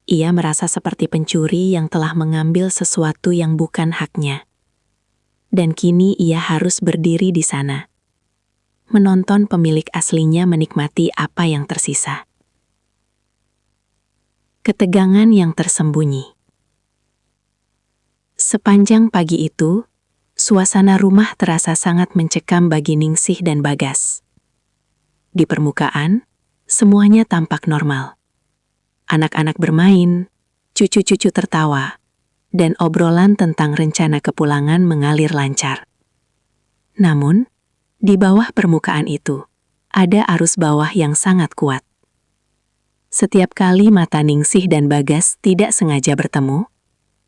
Ia merasa seperti pencuri yang telah mengambil sesuatu yang bukan haknya. Dan kini ia harus berdiri di sana, menonton pemilik aslinya menikmati apa yang tersisa. Ketegangan yang tersembunyi. Sepanjang pagi itu, suasana rumah terasa sangat mencekam bagi Ningsih dan Bagas. Di permukaan, semuanya tampak normal. Anak-anak bermain, cucu-cucu tertawa, dan obrolan tentang rencana kepulangan mengalir lancar. Namun, di bawah permukaan itu, ada arus bawah yang sangat kuat. Setiap kali mata Ningsih dan Bagas tidak sengaja bertemu,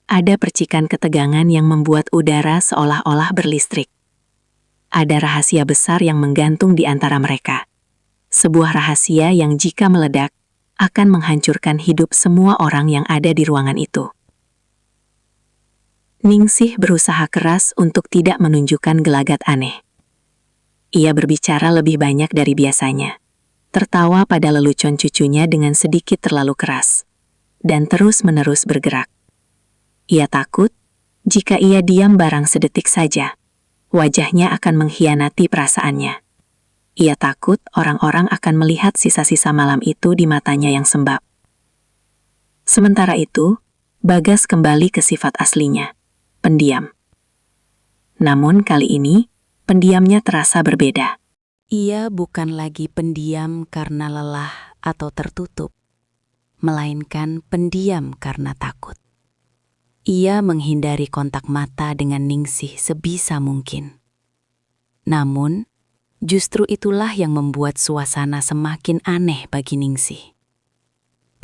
ada percikan ketegangan yang membuat udara seolah-olah berlistrik. Ada rahasia besar yang menggantung di antara mereka. Sebuah rahasia yang jika meledak, akan menghancurkan hidup semua orang yang ada di ruangan itu.
Ningsih berusaha keras untuk tidak menunjukkan gelagat aneh. Ia berbicara lebih banyak dari biasanya, tertawa pada lelucon cucunya dengan sedikit terlalu keras, dan terus-menerus bergerak. Ia takut, jika ia diam barang sedetik saja, wajahnya akan mengkhianati perasaannya. Ia takut orang-orang akan melihat sisa-sisa malam itu di matanya yang sembab. Sementara itu, Bagas kembali ke sifat aslinya, pendiam. Namun kali ini, pendiamnya terasa berbeda.
Ia bukan lagi pendiam karena lelah atau tertutup, melainkan pendiam karena takut. Ia menghindari kontak mata dengan Ningsih sebisa mungkin. Namun, justru itulah yang membuat suasana semakin aneh bagi Ningsih.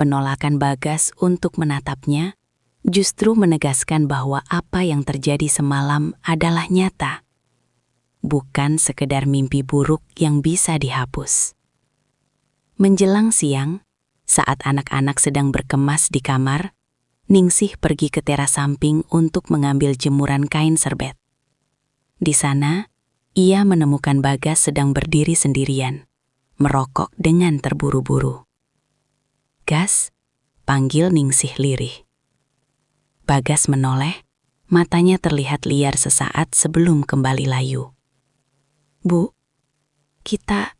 Penolakan Bagas untuk menatapnya justru menegaskan bahwa apa yang terjadi semalam adalah nyata, bukan sekedar mimpi buruk yang bisa dihapus. Menjelang siang, saat anak-anak sedang berkemas di kamar, Ningsih pergi ke teras samping untuk mengambil jemuran kain serbet. Di sana, ia menemukan Bagas sedang berdiri sendirian, merokok dengan terburu-buru. "Gas," panggil Ningsih lirih. Bagas menoleh, matanya terlihat liar sesaat sebelum kembali layu. "Bu, kita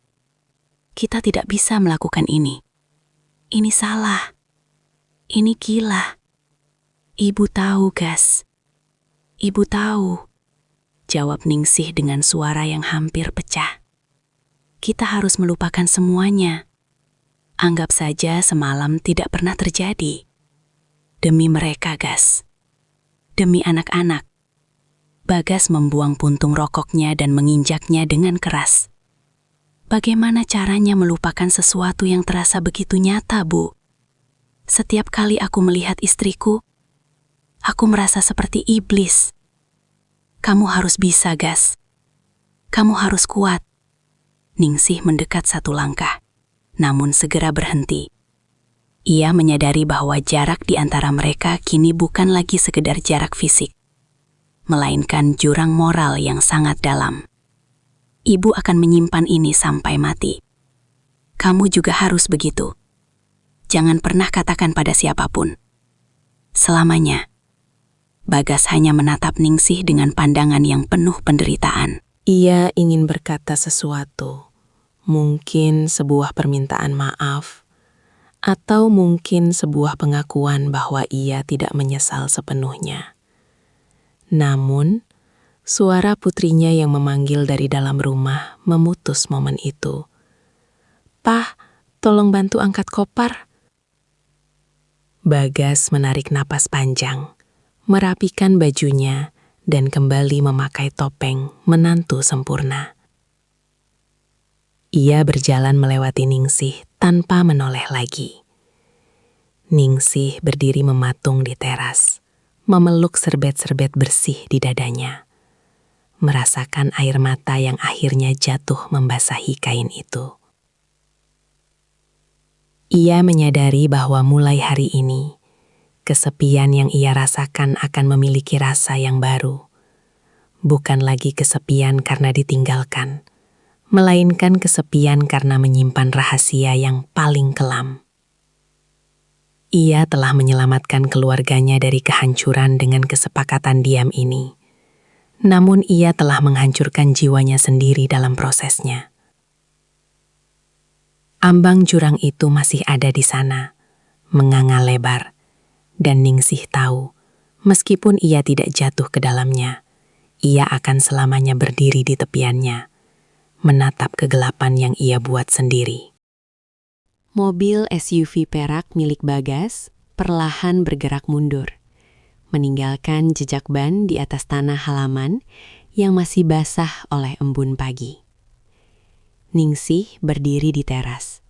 tidak bisa melakukan ini. Ini salah. Ini gila. Ibu tahu, Gas. Ibu tahu," jawab Ningsih dengan suara yang hampir pecah. "Kita harus melupakan semuanya. Anggap saja semalam tidak pernah terjadi. Demi mereka, Gas. Demi anak-anak." Bagas membuang puntung rokoknya dan menginjaknya dengan keras. "Bagaimana caranya melupakan sesuatu yang terasa begitu nyata, Bu? Setiap kali aku melihat istriku, aku merasa seperti iblis. Kamu harus bisa, Gas. Kamu harus kuat." Ningsih mendekat satu langkah, namun segera berhenti. Ia menyadari bahwa jarak di antara mereka kini bukan lagi sekedar jarak fisik, melainkan jurang moral yang sangat dalam. "Ibu akan menyimpan ini sampai mati. Kamu juga harus begitu. Jangan pernah katakan pada siapapun. Selamanya." Bagas hanya menatap Ningsih dengan pandangan yang penuh penderitaan.
Ia ingin berkata sesuatu, mungkin sebuah permintaan maaf, atau mungkin sebuah pengakuan bahwa ia tidak menyesal sepenuhnya. Namun, suara putrinya yang memanggil dari dalam rumah memutus momen itu. "Pah, tolong bantu angkat kopar." Bagas menarik napas panjang, merapikan bajunya, dan kembali memakai topeng menantu sempurna. Ia berjalan melewati Ningsih tanpa menoleh lagi. Ningsih berdiri mematung di teras, memeluk serbet-serbet bersih di dadanya, merasakan air mata yang akhirnya jatuh membasahi kain itu. Ia menyadari bahwa mulai hari ini, kesepian yang ia rasakan akan memiliki rasa yang baru. Bukan lagi kesepian karena ditinggalkan, melainkan kesepian karena menyimpan rahasia yang paling kelam. Ia telah menyelamatkan keluarganya dari kehancuran dengan kesepakatan diam ini. Namun ia telah menghancurkan jiwanya sendiri dalam prosesnya. Ambang jurang itu masih ada di sana, menganga lebar. Dan Ningsih tahu, meskipun ia tidak jatuh ke dalamnya, ia akan selamanya berdiri di tepiannya, menatap kegelapan yang ia buat sendiri.
Mobil SUV perak milik Bagas perlahan bergerak mundur, meninggalkan jejak ban di atas tanah halaman yang masih basah oleh embun pagi. Ningsih berdiri di teras,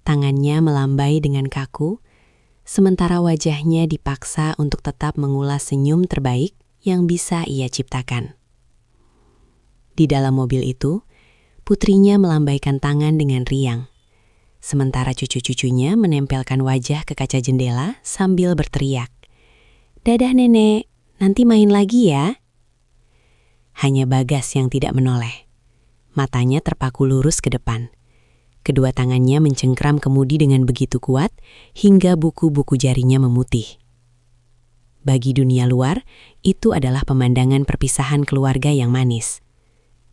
tangannya melambai dengan kaku, sementara wajahnya dipaksa untuk tetap mengulas senyum terbaik yang bisa ia ciptakan. Di dalam mobil itu, putrinya melambaikan tangan dengan riang, sementara cucu-cucunya menempelkan wajah ke kaca jendela sambil berteriak, "Dadah nenek, nanti main lagi ya. Hanya Bagas yang tidak menoleh. Matanya terpaku lurus ke depan. Kedua tangannya mencengkram kemudi dengan begitu kuat hingga buku-buku jarinya memutih. Bagi dunia luar, itu adalah pemandangan perpisahan keluarga yang manis.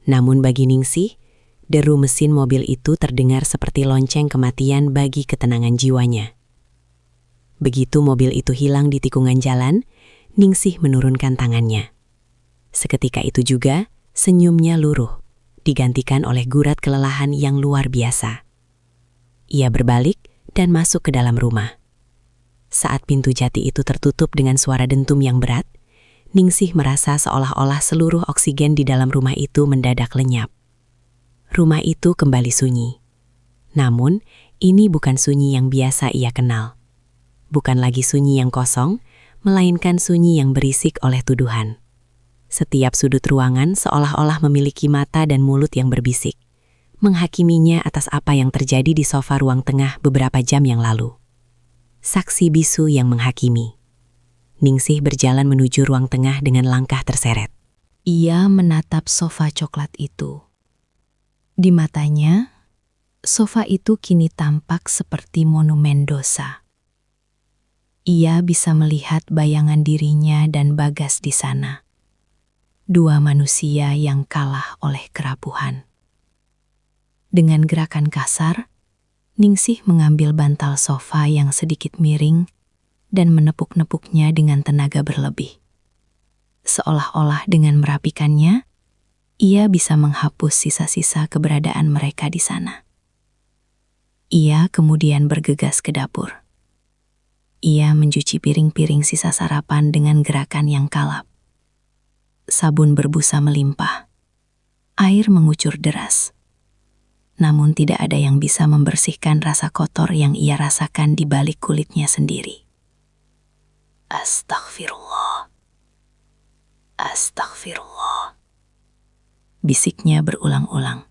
Namun bagi Ningsih, deru mesin mobil itu terdengar seperti lonceng kematian bagi ketenangan jiwanya. Begitu mobil itu hilang di tikungan jalan, Ningsih menurunkan tangannya. Seketika itu juga, senyumnya luruh, digantikan oleh gurat kelelahan yang luar biasa. Ia berbalik dan masuk ke dalam rumah. Saat pintu jati itu tertutup dengan suara dentum yang berat, Ningsih merasa seolah-olah seluruh oksigen di dalam rumah itu mendadak lenyap. Rumah itu kembali sunyi. Namun, ini bukan sunyi yang biasa ia kenal. Bukan lagi sunyi yang kosong, melainkan sunyi yang berisik oleh tuduhan. Setiap sudut ruangan seolah-olah memiliki mata dan mulut yang berbisik, menghakiminya atas apa yang terjadi di sofa ruang tengah beberapa jam yang lalu. Saksi bisu yang menghakimi. Ningsih berjalan menuju ruang tengah dengan langkah terseret.
Ia menatap sofa coklat itu. Di matanya, sofa itu kini tampak seperti monumen dosa. Ia bisa melihat bayangan dirinya dan Bagas di sana. Dua manusia yang kalah oleh kerapuhan. Dengan gerakan kasar, Ningsih mengambil bantal sofa yang sedikit miring dan menepuk-nepuknya dengan tenaga berlebih. Seolah-olah dengan merapikannya, ia bisa menghapus sisa-sisa keberadaan mereka di sana. Ia kemudian bergegas ke dapur. Ia mencuci piring-piring sisa sarapan dengan gerakan yang kalap. Sabun berbusa melimpah. Air mengucur deras. Namun tidak ada yang bisa membersihkan rasa kotor yang ia rasakan di balik kulitnya sendiri. Astaghfirullah. Astaghfirullah. Bisiknya berulang-ulang.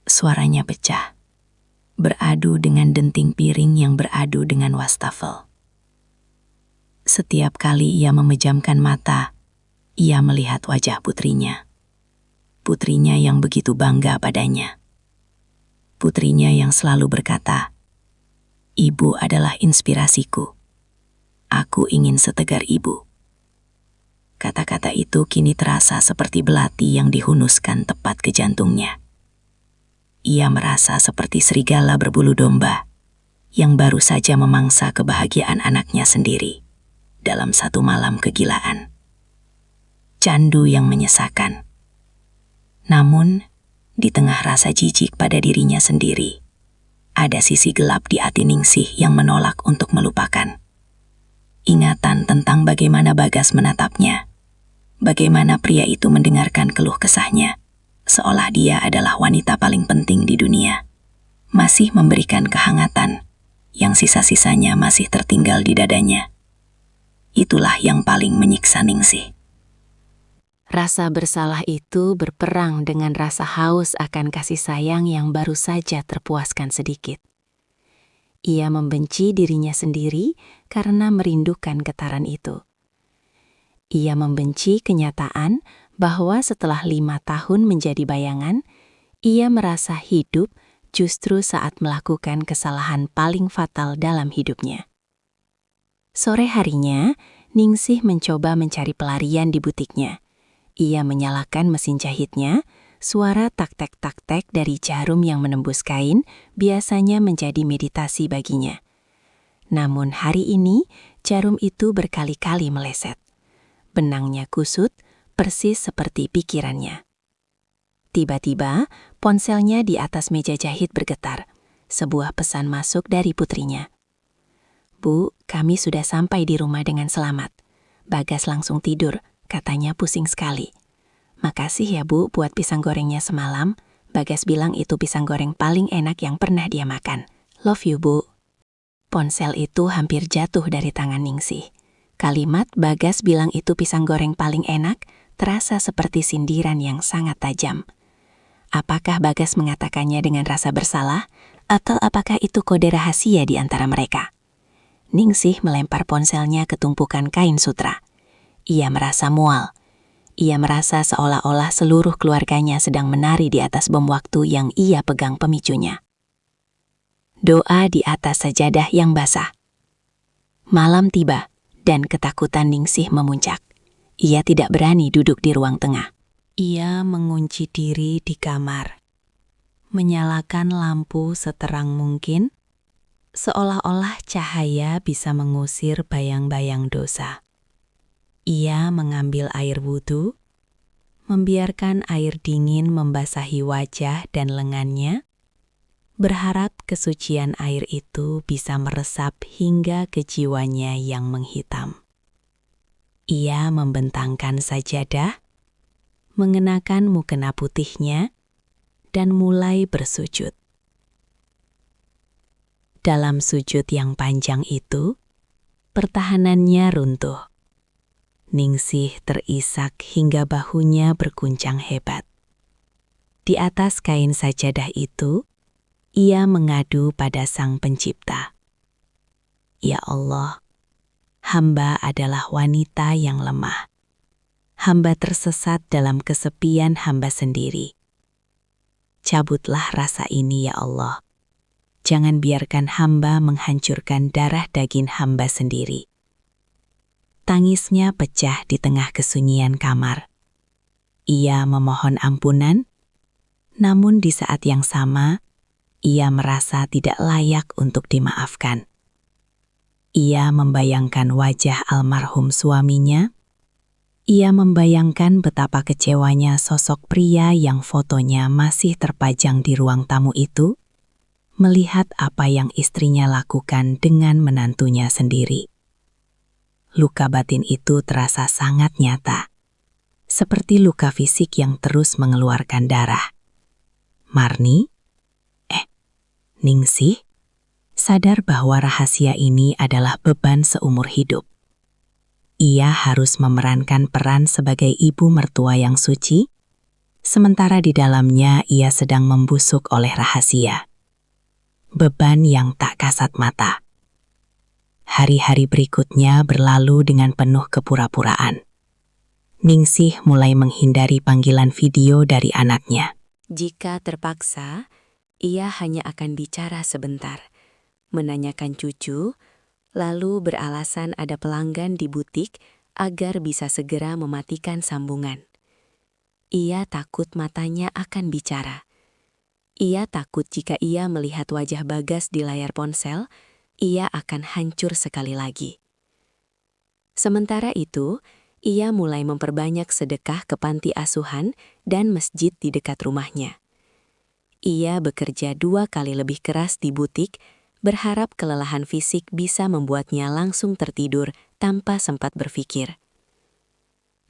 Suaranya pecah, beradu dengan denting piring yang beradu dengan wastafel. Setiap kali ia memejamkan mata, ia melihat wajah putrinya. Putrinya yang begitu bangga padanya. Putrinya yang selalu berkata, "Ibu adalah inspirasiku. Aku ingin setegar ibu." Kata-kata itu kini terasa seperti belati yang dihunuskan tepat ke jantungnya. Ia merasa seperti serigala berbulu domba yang baru saja memangsa kebahagiaan anaknya sendiri dalam satu malam kegilaan. Candu yang menyesakan. Namun, di tengah rasa jijik pada dirinya sendiri, ada sisi gelap di hati Ningsih yang menolak untuk melupakan. Ingatan tentang bagaimana Bagas menatapnya, bagaimana pria itu mendengarkan keluh kesahnya, seolah dia adalah wanita paling penting di dunia, masih memberikan kehangatan yang sisa-sisanya masih tertinggal di dadanya. Itulah yang paling menyiksa Ningsih.
Rasa bersalah itu berperang dengan rasa haus akan kasih sayang yang baru saja terpuaskan sedikit. Ia membenci dirinya sendiri karena merindukan getaran itu. Ia membenci kenyataan bahwa setelah 5 tahun menjadi bayangan, ia merasa hidup justru saat melakukan kesalahan paling fatal dalam hidupnya. Sore harinya, Ningsih mencoba mencari pelarian di butiknya. Ia menyalakan mesin jahitnya, suara tak-tek dari jarum yang menembus kain biasanya menjadi meditasi baginya. Namun hari ini, jarum itu berkali-kali meleset. Benangnya kusut, persis seperti pikirannya. Tiba-tiba, ponselnya di atas meja jahit bergetar. Sebuah pesan masuk dari putrinya. "Bu, kami sudah sampai di rumah dengan selamat. Bagas langsung tidur, katanya pusing sekali. Makasih ya Bu buat pisang gorengnya semalam. Bagas bilang itu pisang goreng paling enak yang pernah dia makan. Love you Bu." Ponsel itu hampir jatuh dari tangan Ningsih. Kalimat Bagas bilang itu pisang goreng paling enak terasa seperti sindiran yang sangat tajam. Apakah Bagas mengatakannya dengan rasa bersalah, atau apakah itu kode rahasia di antara mereka? Ningsih melempar ponselnya ke tumpukan kain sutra.
Ia merasa mual. Ia merasa seolah-olah seluruh keluarganya sedang menari di atas bom waktu yang ia pegang pemicunya. Doa di atas sajadah yang basah. Malam tiba dan ketakutan Ningsih memuncak. Ia tidak berani duduk di ruang tengah.
Ia mengunci diri di kamar, menyalakan lampu seterang mungkin, seolah-olah cahaya bisa mengusir bayang-bayang dosa. Ia mengambil air wudhu, membiarkan air dingin membasahi wajah dan lengannya, berharap kesucian air itu bisa meresap hingga ke jiwanya yang menghitam. Ia membentangkan sajadah, mengenakan mukena putihnya, dan mulai bersujud. Dalam sujud yang panjang itu, pertahanannya runtuh. Ningsih terisak hingga bahunya berguncang hebat. Di atas kain sajadah itu, ia mengadu pada Sang Pencipta. Ya Allah, hamba adalah wanita yang lemah. Hamba tersesat dalam kesepian hamba sendiri. Cabutlah rasa ini ya Allah. Jangan biarkan hamba menghancurkan darah daging hamba sendiri. Tangisnya pecah di tengah kesunyian kamar. Ia memohon ampunan, namun di saat yang sama, ia merasa tidak layak untuk dimaafkan. Ia membayangkan wajah almarhum suaminya. Ia membayangkan betapa kecewanya sosok pria yang fotonya masih terpajang di ruang tamu itu, melihat apa yang istrinya lakukan dengan menantunya sendiri. Luka batin itu terasa sangat nyata, seperti luka fisik yang terus mengeluarkan darah. Marni? Ningsih? Sadar bahwa rahasia ini adalah beban seumur hidup. Ia harus memerankan peran sebagai ibu mertua yang suci, sementara di dalamnya ia sedang membusuk oleh rahasia. Beban yang tak kasat mata. Hari-hari berikutnya berlalu dengan penuh kepura-puraan. Ningsih mulai menghindari panggilan video dari anaknya.
Jika terpaksa, ia hanya akan bicara sebentar, menanyakan cucu, lalu beralasan ada pelanggan di butik agar bisa segera mematikan sambungan. Ia takut matanya akan bicara. Ia takut jika ia melihat wajah Bagas di layar ponsel, ia akan hancur sekali lagi. Sementara itu, ia mulai memperbanyak sedekah ke panti asuhan dan masjid di dekat rumahnya. Ia bekerja 2 kali lebih keras di butik, berharap kelelahan fisik bisa membuatnya langsung tertidur tanpa sempat berpikir.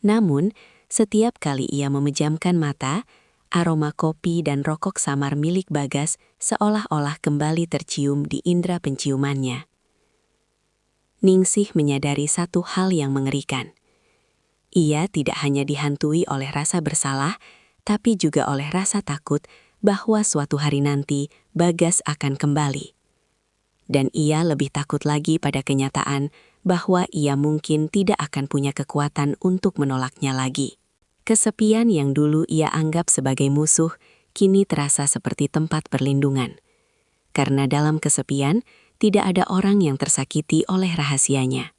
Namun, setiap kali ia memejamkan mata, aroma kopi dan rokok samar milik Bagas seolah-olah kembali tercium di indera penciumannya. Ningsih menyadari satu hal yang mengerikan. Ia tidak hanya dihantui oleh rasa bersalah, tapi juga oleh rasa takut bahwa suatu hari nanti Bagas akan kembali. Dan ia lebih takut lagi pada kenyataan bahwa ia mungkin tidak akan punya kekuatan untuk menolaknya lagi. Kesepian yang dulu ia anggap sebagai musuh, kini terasa seperti tempat perlindungan. Karena dalam kesepian, tidak ada orang yang tersakiti oleh rahasianya.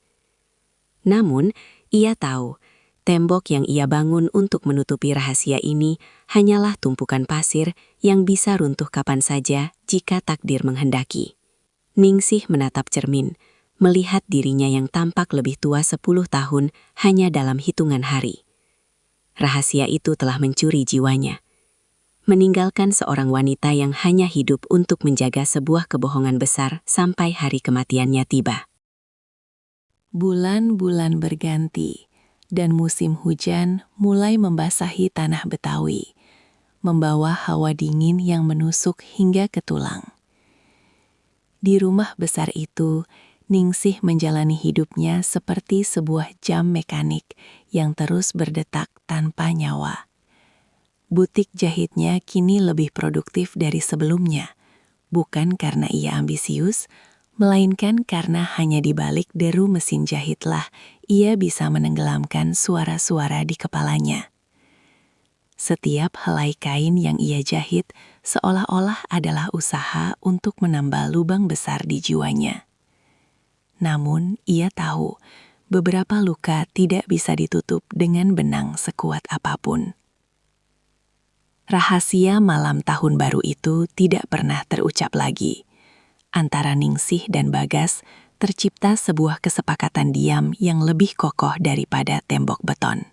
Namun, ia tahu, tembok yang ia bangun untuk menutupi rahasia ini hanyalah tumpukan pasir yang bisa runtuh kapan saja jika takdir menghendaki. Ningsih menatap cermin, melihat dirinya yang tampak lebih tua 10 tahun hanya dalam hitungan hari. Rahasia itu telah mencuri jiwanya, meninggalkan seorang wanita yang hanya hidup untuk menjaga sebuah kebohongan besar sampai hari kematiannya tiba.
Bulan-bulan berganti, dan musim hujan mulai membasahi tanah Betawi, membawa hawa dingin yang menusuk hingga ke tulang. Di rumah besar itu, Ningsih menjalani hidupnya seperti sebuah jam mekanik yang terus berdetak tanpa nyawa. Butik jahitnya kini lebih produktif dari sebelumnya, bukan karena ia ambisius, melainkan karena hanya di balik deru mesin jahitlah ia bisa menenggelamkan suara-suara di kepalanya. Setiap helai kain yang ia jahit seolah-olah adalah usaha untuk menambal lubang besar di jiwanya. Namun, ia tahu beberapa luka tidak bisa ditutup dengan benang sekuat apapun. Rahasia malam tahun baru itu tidak pernah terucap lagi. Antara Ningsih dan Bagas tercipta sebuah kesepakatan diam yang lebih kokoh daripada tembok beton.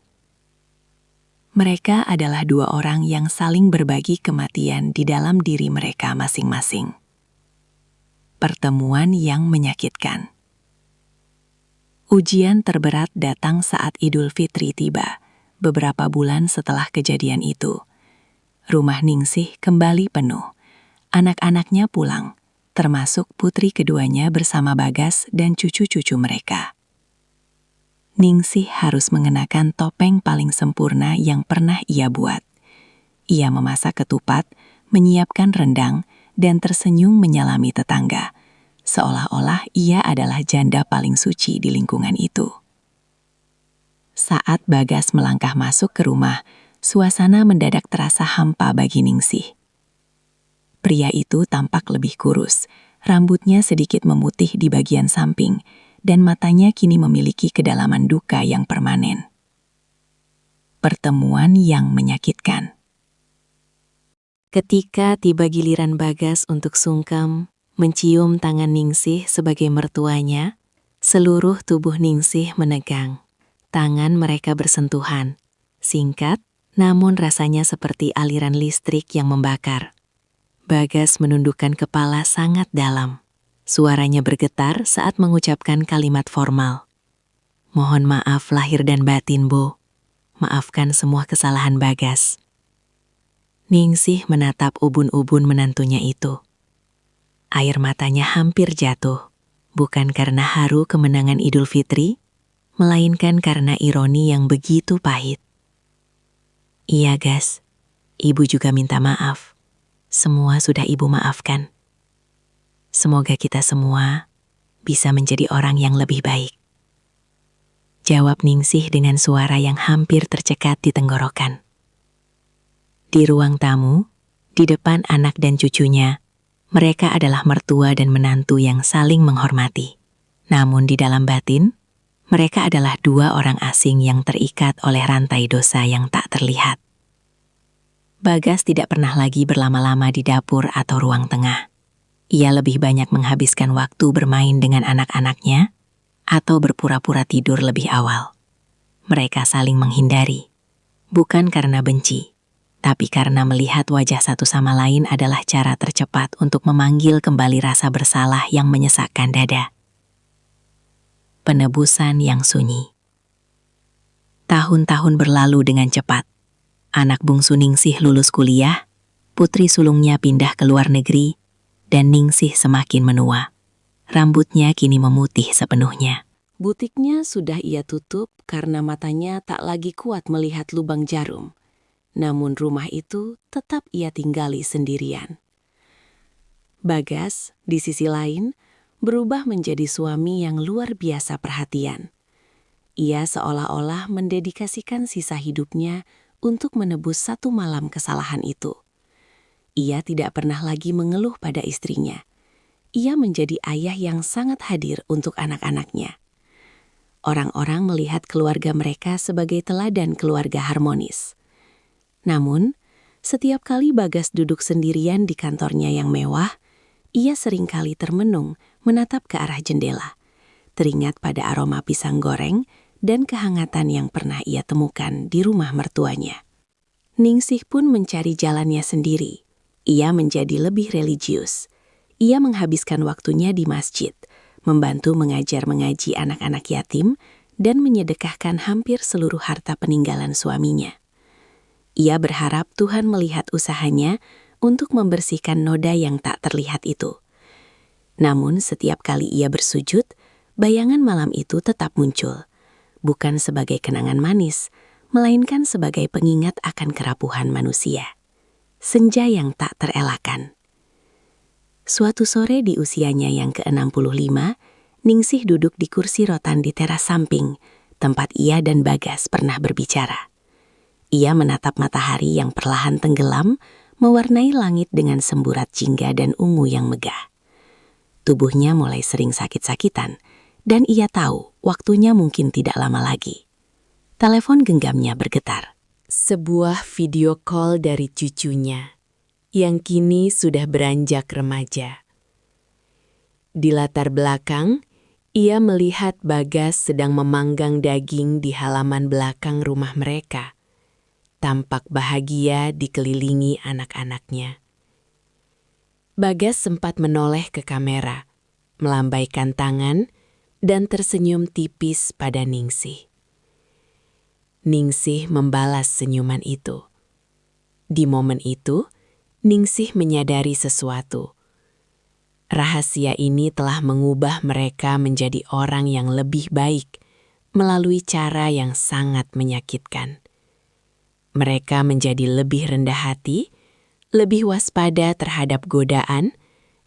Mereka adalah dua orang yang saling berbagi kematian di dalam diri mereka masing-masing. Pertemuan yang menyakitkan. Ujian terberat datang saat Idul Fitri tiba, beberapa bulan setelah kejadian itu. Rumah Ningsih kembali penuh. Anak-anaknya pulang, termasuk putri keduanya bersama Bagas dan cucu-cucu mereka. Ningsih harus mengenakan topeng paling sempurna yang pernah ia buat. Ia memasak ketupat, menyiapkan rendang, dan tersenyum menyalami tetangga, seolah-olah ia adalah janda paling suci di lingkungan itu. Saat Bagas melangkah masuk ke rumah, suasana mendadak terasa hampa bagi Ningsih. Pria itu tampak lebih kurus, rambutnya sedikit memutih di bagian samping, dan matanya kini memiliki kedalaman duka yang permanen. Pertemuan yang menyakitkan.
Ketika tiba giliran Bagas untuk sungkem, mencium tangan Ningsih sebagai mertuanya, seluruh tubuh Ningsih menegang. Tangan mereka bersentuhan, singkat, namun rasanya seperti aliran listrik yang membakar. Bagas menundukkan kepala sangat dalam. Suaranya bergetar saat mengucapkan kalimat formal. Mohon maaf lahir dan batin, Bu. Maafkan semua kesalahan Bagas. Ningsih menatap ubun-ubun menantunya itu. Air matanya hampir jatuh, bukan karena haru kemenangan Idul Fitri, melainkan karena ironi yang begitu pahit. Iya, Gas. Ibu juga minta maaf. Semua sudah Ibu maafkan. Semoga kita semua bisa menjadi orang yang lebih baik. Jawab Ningsih dengan suara yang hampir tercekat di tenggorokan. Di ruang tamu, di depan anak dan cucunya, mereka adalah mertua dan menantu yang saling menghormati. Namun di dalam batin, mereka adalah dua orang asing yang terikat oleh rantai dosa yang tak terlihat. Bagas tidak pernah lagi berlama-lama di dapur atau ruang tengah. Ia lebih banyak menghabiskan waktu bermain dengan anak-anaknya atau berpura-pura tidur lebih awal. Mereka saling menghindari, bukan karena benci, tapi karena melihat wajah satu sama lain adalah cara tercepat untuk memanggil kembali rasa bersalah yang menyesakkan dada. Penebusan yang sunyi. Tahun-tahun berlalu dengan cepat. Anak bungsu Ningsih lulus kuliah, putri sulungnya pindah ke luar negeri, dan Ningsih semakin menua. Rambutnya kini memutih sepenuhnya.
Butiknya sudah ia tutup karena matanya tak lagi kuat melihat lubang jarum. Namun rumah itu tetap ia tinggali sendirian. Bagas, di sisi lain, berubah menjadi suami yang luar biasa perhatian. Ia seolah-olah mendedikasikan sisa hidupnya untuk menebus satu malam kesalahan itu. Ia tidak pernah lagi mengeluh pada istrinya. Ia menjadi ayah yang sangat hadir untuk anak-anaknya. Orang-orang melihat keluarga mereka sebagai teladan keluarga harmonis. Namun, setiap kali Bagas duduk sendirian di kantornya yang mewah, ia seringkali termenung menatap ke arah jendela, teringat pada aroma pisang goreng dan kehangatan yang pernah ia temukan di rumah mertuanya. Ningsih pun mencari jalannya sendiri. Ia menjadi lebih religius. Ia menghabiskan waktunya di masjid, membantu mengajar mengaji anak-anak yatim, dan menyedekahkan hampir seluruh harta peninggalan suaminya. Ia berharap Tuhan melihat usahanya untuk membersihkan noda yang tak terlihat itu. Namun setiap kali ia bersujud, bayangan malam itu tetap muncul, bukan sebagai kenangan manis, melainkan sebagai pengingat akan kerapuhan manusia. Senja yang tak terelakkan. Suatu sore di usianya yang ke-65, Ningsih duduk di kursi rotan di teras samping, tempat ia dan Bagas pernah berbicara. Ia menatap matahari yang perlahan tenggelam, mewarnai langit dengan semburat jingga dan ungu yang megah. Tubuhnya mulai sering sakit-sakitan, dan ia tahu waktunya mungkin tidak lama lagi. Telepon genggamnya bergetar.
Sebuah video call dari cucunya, yang kini sudah beranjak remaja. Di latar belakang, ia melihat Bagas sedang memanggang daging di halaman belakang rumah mereka. Tampak bahagia dikelilingi anak-anaknya. Bagas sempat menoleh ke kamera, melambaikan tangan, dan tersenyum tipis pada Ningsih. Ningsih membalas senyuman itu. Di momen itu, Ningsih menyadari sesuatu. Rahasia ini telah mengubah mereka menjadi orang yang lebih baik melalui cara yang sangat menyakitkan. Mereka menjadi lebih rendah hati, lebih waspada terhadap godaan,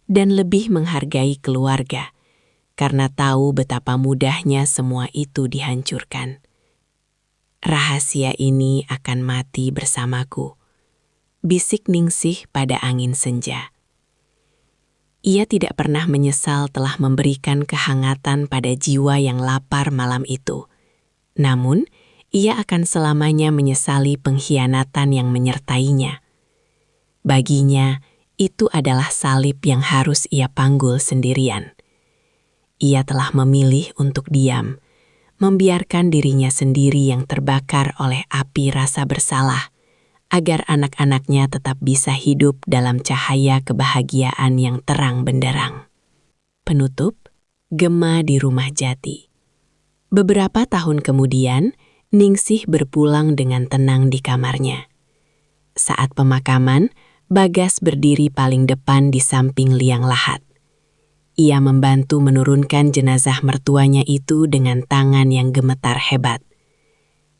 dan lebih menghargai keluarga, karena tahu betapa mudahnya semua itu dihancurkan. Rahasia ini akan mati bersamaku, bisik Ningsih pada angin senja. Ia tidak pernah menyesal telah memberikan kehangatan pada jiwa yang lapar malam itu. Namun, ia akan selamanya menyesali pengkhianatan yang menyertainya. Baginya, itu adalah salib yang harus ia panggul sendirian. Ia telah memilih untuk diam, membiarkan dirinya sendiri yang terbakar oleh api rasa bersalah, agar anak-anaknya tetap bisa hidup dalam cahaya kebahagiaan yang terang benderang. Penutup, Gema di Rumah Jati. Beberapa tahun kemudian, Ningsih berpulang dengan tenang di kamarnya. Saat pemakaman, Bagas berdiri paling depan di samping liang lahat. Ia membantu menurunkan jenazah mertuanya itu dengan tangan yang gemetar hebat.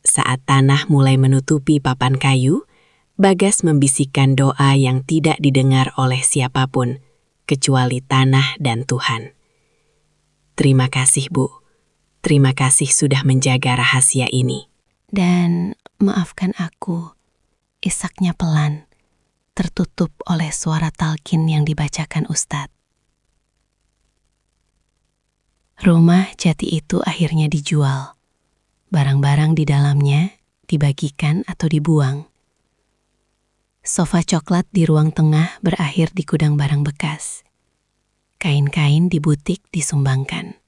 Saat tanah mulai menutupi papan kayu, Bagas membisikkan doa yang tidak didengar oleh siapapun, kecuali tanah dan Tuhan. Terima kasih, Bu. Terima kasih sudah menjaga rahasia ini.
Dan maafkan aku, isaknya pelan, tertutup oleh suara talqin yang dibacakan Ustadz. Rumah jati itu akhirnya dijual. Barang-barang di dalamnya dibagikan atau dibuang. Sofa coklat di ruang tengah berakhir di gudang barang bekas. Kain-kain di butik disumbangkan.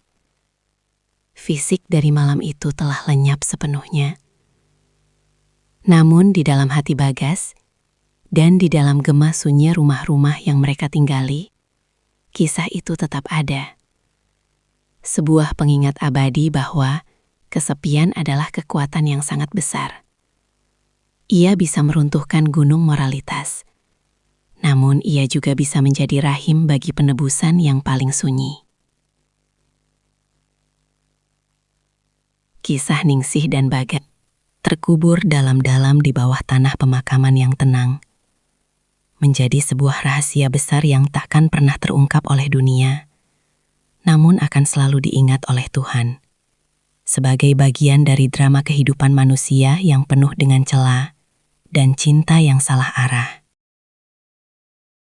Fisik dari malam itu telah lenyap sepenuhnya. Namun di dalam hati Bagas, dan di dalam gema sunyi rumah-rumah yang mereka tinggali, kisah itu tetap ada. Sebuah pengingat abadi bahwa kesepian adalah kekuatan yang sangat besar. Ia bisa meruntuhkan gunung moralitas, namun ia juga bisa menjadi rahim bagi penebusan yang paling sunyi. Kisah Ningsih dan Bagas terkubur dalam-dalam di bawah tanah pemakaman yang tenang, menjadi sebuah rahasia besar yang takkan pernah terungkap oleh dunia, namun akan selalu diingat oleh Tuhan, sebagai bagian dari drama kehidupan manusia yang penuh dengan celah dan cinta yang salah arah.